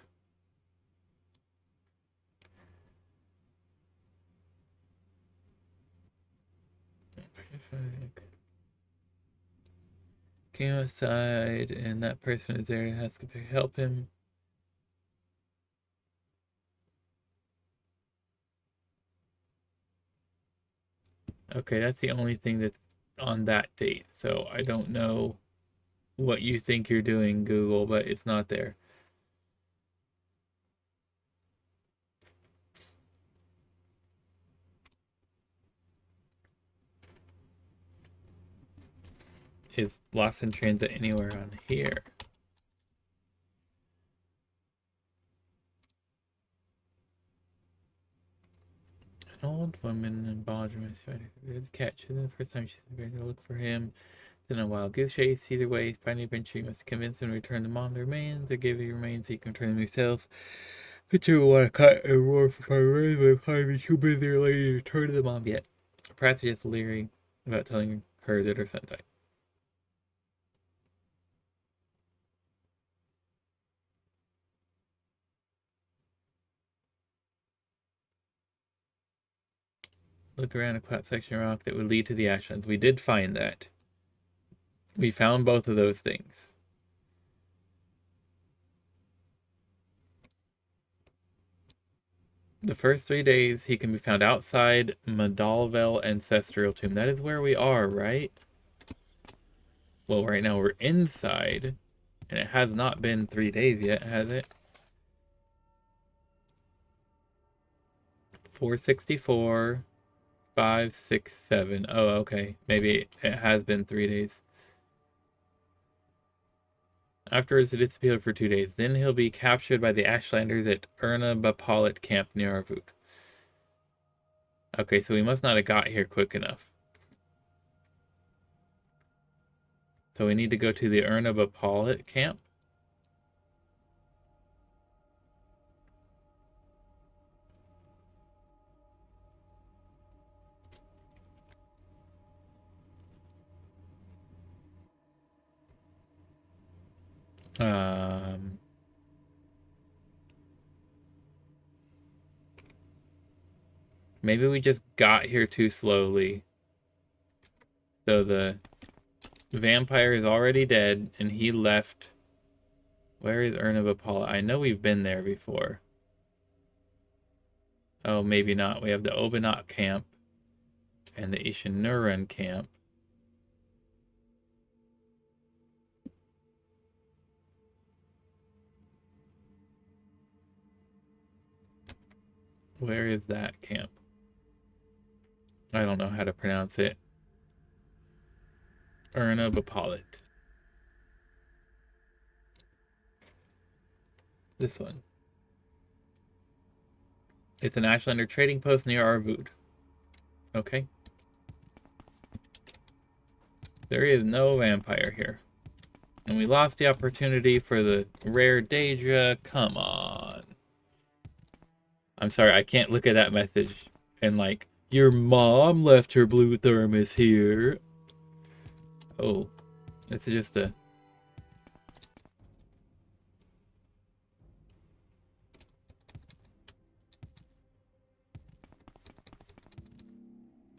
Came outside and that person is there and has to help him. Okay, that's the only thing that's on that date. So I don't know what you think you're doing, Google, but it's not there. is lost in transit anywhere on here? An old woman in Belgium is catch. And the first time she's going to look for him. Then a wild goose chase. Either way, finding adventure, you must convince him to return the mom the remains, or give you remains so you can return them yourself. But you want to cut and roar for fire, but I'd be too busy or lady to return to the mom yet. Perhaps you're just leery about telling her that her son died. Look around a collapsed section of rock that would lead to the ashlands. We did find that. We found both of those things. The first 3 days, he can be found outside Madalvel Ancestral Tomb. That is where we are, right? Well, right now we're inside, and it has not been 3 days yet, has it? 464, 5, 6, 7. Oh, okay. Maybe it has been 3 days. Afterwards, he disappeared for 2 days. Then he'll be captured by the Ashlanders at Erna Bapalit camp near Arvut. Okay, so we must not have got here quick enough. So we need to go to the Erna Bapalit camp. Maybe we just got here too slowly. So the vampire is already dead, and he left. Where is Erna Bapalit? I know we've been there before. Oh, maybe not. We have the Obanot camp and the Ishanuran camp. Where is that camp? I don't know how to pronounce it. Erna Bapalit. This one. It's an Ashlander trading post near Arvud. Okay. There is no vampire here. And we lost the opportunity for the rare Daedra. Come on. I'm sorry, I can't look at that message and like, your mom left her blue thermos here. Oh, it's just a...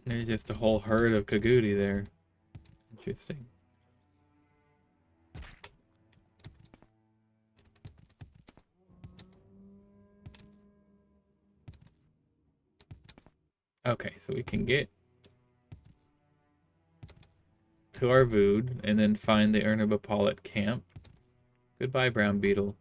There's just a whole herd of Kagudi there. Interesting. Okay, so we can get to Arvud and then find the Erna Bapalit camp. Goodbye, brown beetle.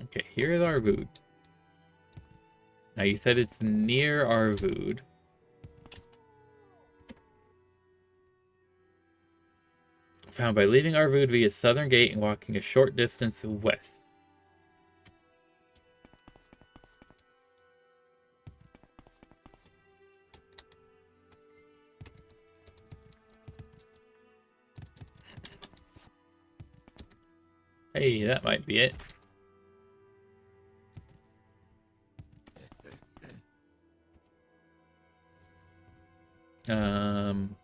Okay, here is Arvud. Now you said it's near Arvud. Found by leaving Arvud via Southern Gate and walking a short distance west. Hey, that might be it. I don't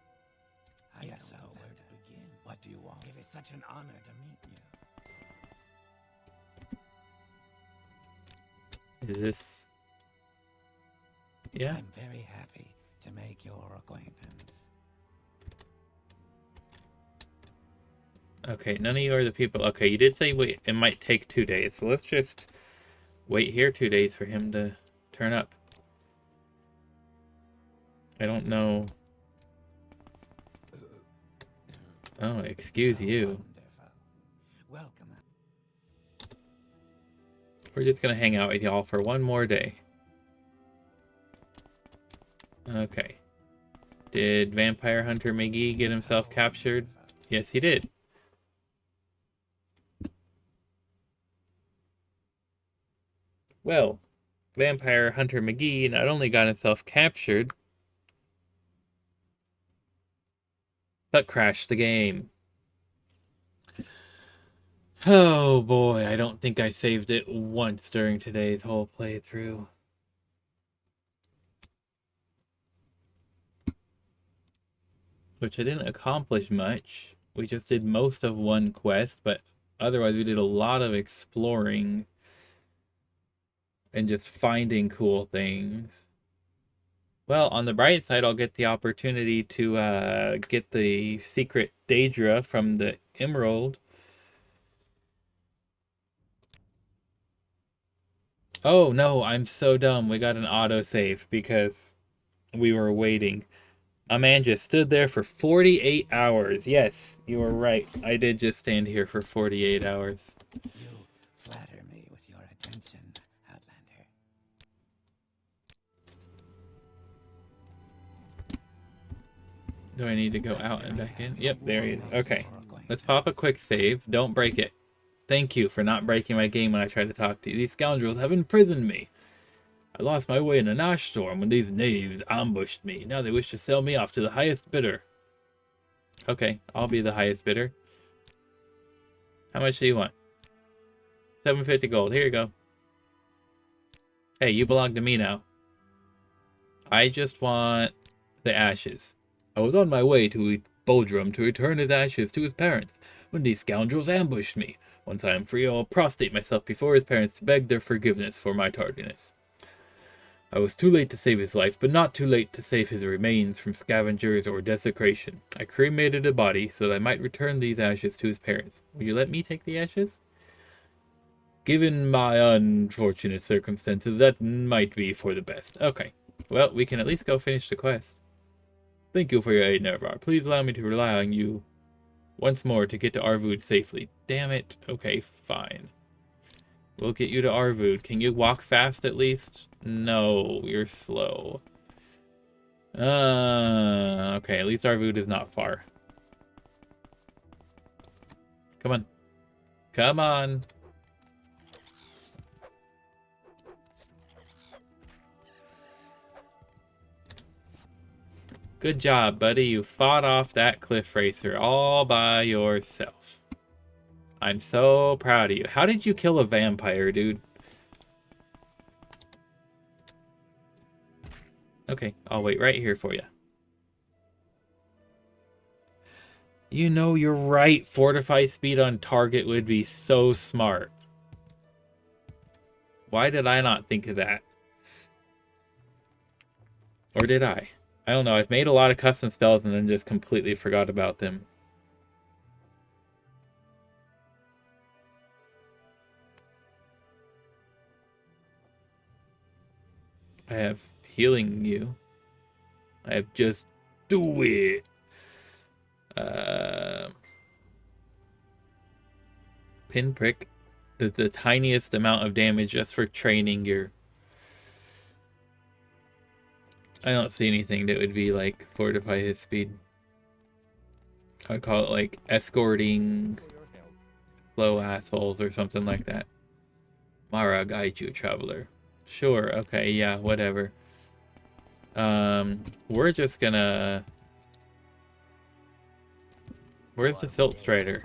know where to begin. What do you want? It is such an honor to meet you. Is this... Yeah. I'm very happy to make your acquaintance. Okay, none of you are the people. Okay, you did say wait, it might take 2 days. So let's just wait here 2 days for him to turn up. I don't know. Oh, excuse you. Wonderful. Welcome. We're just gonna hang out with y'all for one more day. Okay. Did Vampire Hunter McGee get himself captured? Yes, he did. Well, Vampire Hunter McGee not only got himself captured, but crashed the game. Oh boy, I don't think I saved it once during today's whole playthrough. Which I didn't accomplish much. We just did most of one quest, but otherwise we did a lot of exploring and just finding cool things. Well, on the bright side, I'll get the opportunity to get the secret Daedra from the Emerald. Oh no, I'm so dumb. We got an autosave because we were waiting. A man just stood there for 48 hours. Yes, you were right. I did just stand here for 48 hours. You flatter me with your attention, Outlander. Do I need to go out and back in? Yep, there he is. Okay, let's pop a quick save. Don't break it. Thank you for not breaking my game when I tried to talk to you. These scoundrels have imprisoned me. I lost my way in an ash storm when these knaves ambushed me. Now they wish to sell me off to the highest bidder. Okay, I'll be the highest bidder. How much do you want? 750 gold. Here you go. Hey, you belong to me now. I just want the ashes. I was on my way to Bodrum to return his ashes to his parents when these scoundrels ambushed me. Once I am free, I will prostrate myself before his parents to beg their forgiveness for my tardiness. I was too late to save his life, but not too late to save his remains from scavengers or desecration. I cremated a body so that I might return these ashes to his parents. Will you let me take the ashes? Given my unfortunate circumstances, that might be for the best. Okay. Well, we can at least go finish the quest. Thank you for your aid, Nervar. Please allow me to rely on you once more to get to Arvud safely. Damn it. Okay, fine. We'll get you to Arvud. Can you walk fast at least? No, you're slow. Okay, at least Arvud is not far. Come on. Come on. Good job, buddy. You fought off that cliff racer all by yourself. I'm so proud of you. How did you kill a vampire, dude? Okay, I'll wait right here for you. You know, you're right. Fortify speed on target would be so smart. Why did I not think of that? Or did I? I don't know. I've made a lot of custom spells and then just completely forgot about them. I have healing you. I have just do it. Pinprick. The tiniest amount of damage just for training your... I don't see anything that would be like fortify his speed. I'd call it like escorting slow assholes or something like that. Mara, guide you, traveler. Sure, okay, yeah, whatever. We're just gonna... Where's the Silt Strider?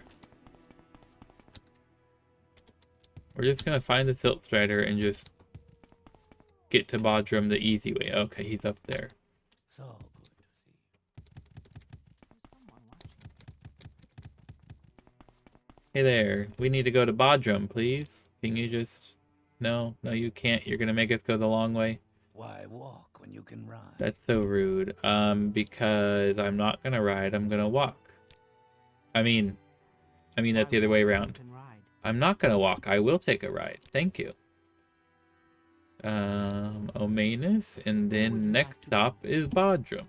We're just gonna find the Silt Strider and just get to Bodrum the easy way. Okay, he's up there. So good to see. Hey there, we need to go to Bodrum, please. Can you just... No, you can't. You're gonna make us go the long way. Why walk when you can ride? That's so rude. Because I'm not gonna ride, I'm gonna walk. I mean that's the other way around. I'm not gonna walk, I will take a ride. Thank you. Omanus, and then next stop is Bodrum.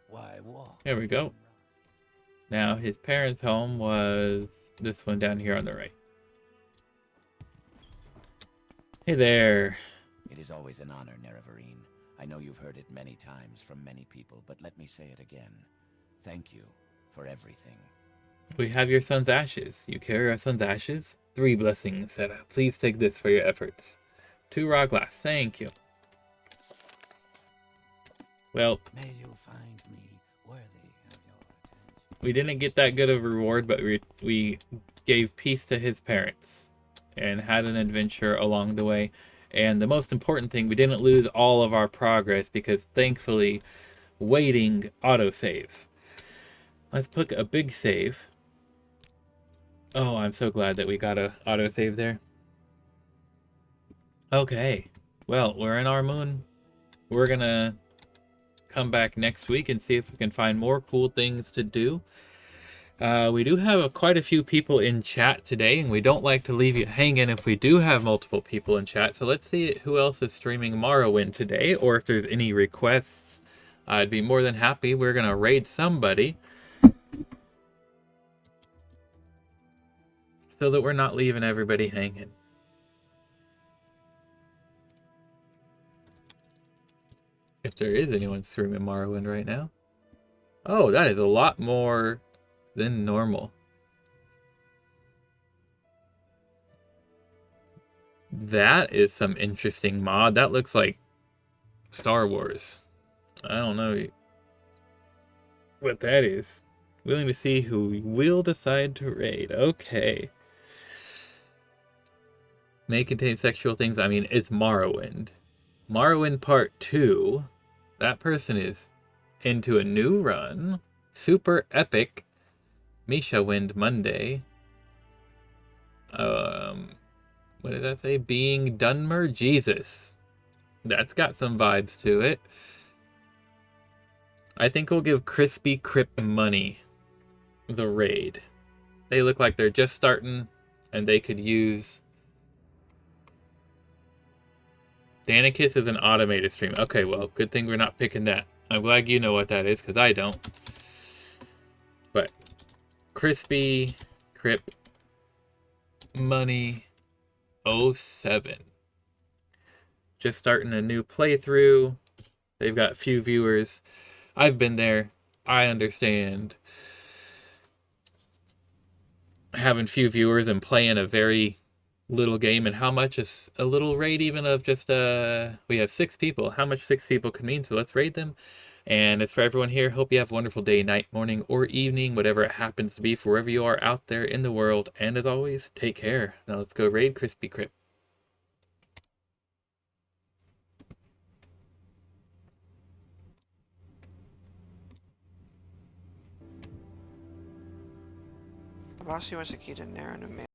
Why walk? There we go. Now his parents' home was this one down here on the right. Hey there. It is always an honor, Nerevarine. I know you've heard it many times from many people, but let me say it again. Thank you for everything. We have your son's ashes. You carry our son's ashes? 3 blessings, Seta. Please take this for your efforts. 2 raw glass. Thank you. Well, May you find me worthy of your attention. we didn't get that good of a reward, but we gave peace to his parents and had an adventure along the way. And the most important thing, we didn't lose all of our progress because thankfully waiting autosaves. Let's put a big save. Oh, I'm so glad that we got a autosave there. Okay, well, we're in our moon. We're gonna come back next week and see if we can find more cool things to do. We do have quite a few people in chat today, and we don't like to leave you hanging if we do have multiple people in chat. So let's see who else is streaming Morrowind today, or if there's any requests. I'd be more than happy. We're going to raid somebody so that we're not leaving everybody hanging. If there is anyone streaming Morrowind right now. Oh, that is a lot more than normal. That is some interesting mod. That looks like Star Wars. I don't know what that is. Willing to see who will decide to raid. Okay. May contain sexual things. I mean, it's Morrowind. Morrowind Part 2. That person is into a new run. Super epic. Misha Wind Monday. What did that say? Being Dunmer? Jesus. That's got some vibes to it. I think we'll give Crispy Crip Money the raid. They look like they're just starting and they could use... Danikis is an automated stream. Okay, well, good thing we're not picking that. I'm glad you know what that is, because I don't. But Crispy Crip Money 07. Just starting a new playthrough. They've got few viewers. I've been there. I understand having few viewers and playing a very little game, and how much is a little raid even of just we have 6 people, how much 6 people could mean. So let's raid them. And it's for everyone here. Hope you have a wonderful day, night, morning, or evening, whatever it happens to be for wherever you are out there in the world. And as always, take care. Now let's go raid Crispy Crip. Bossy wants to get in there in a minute.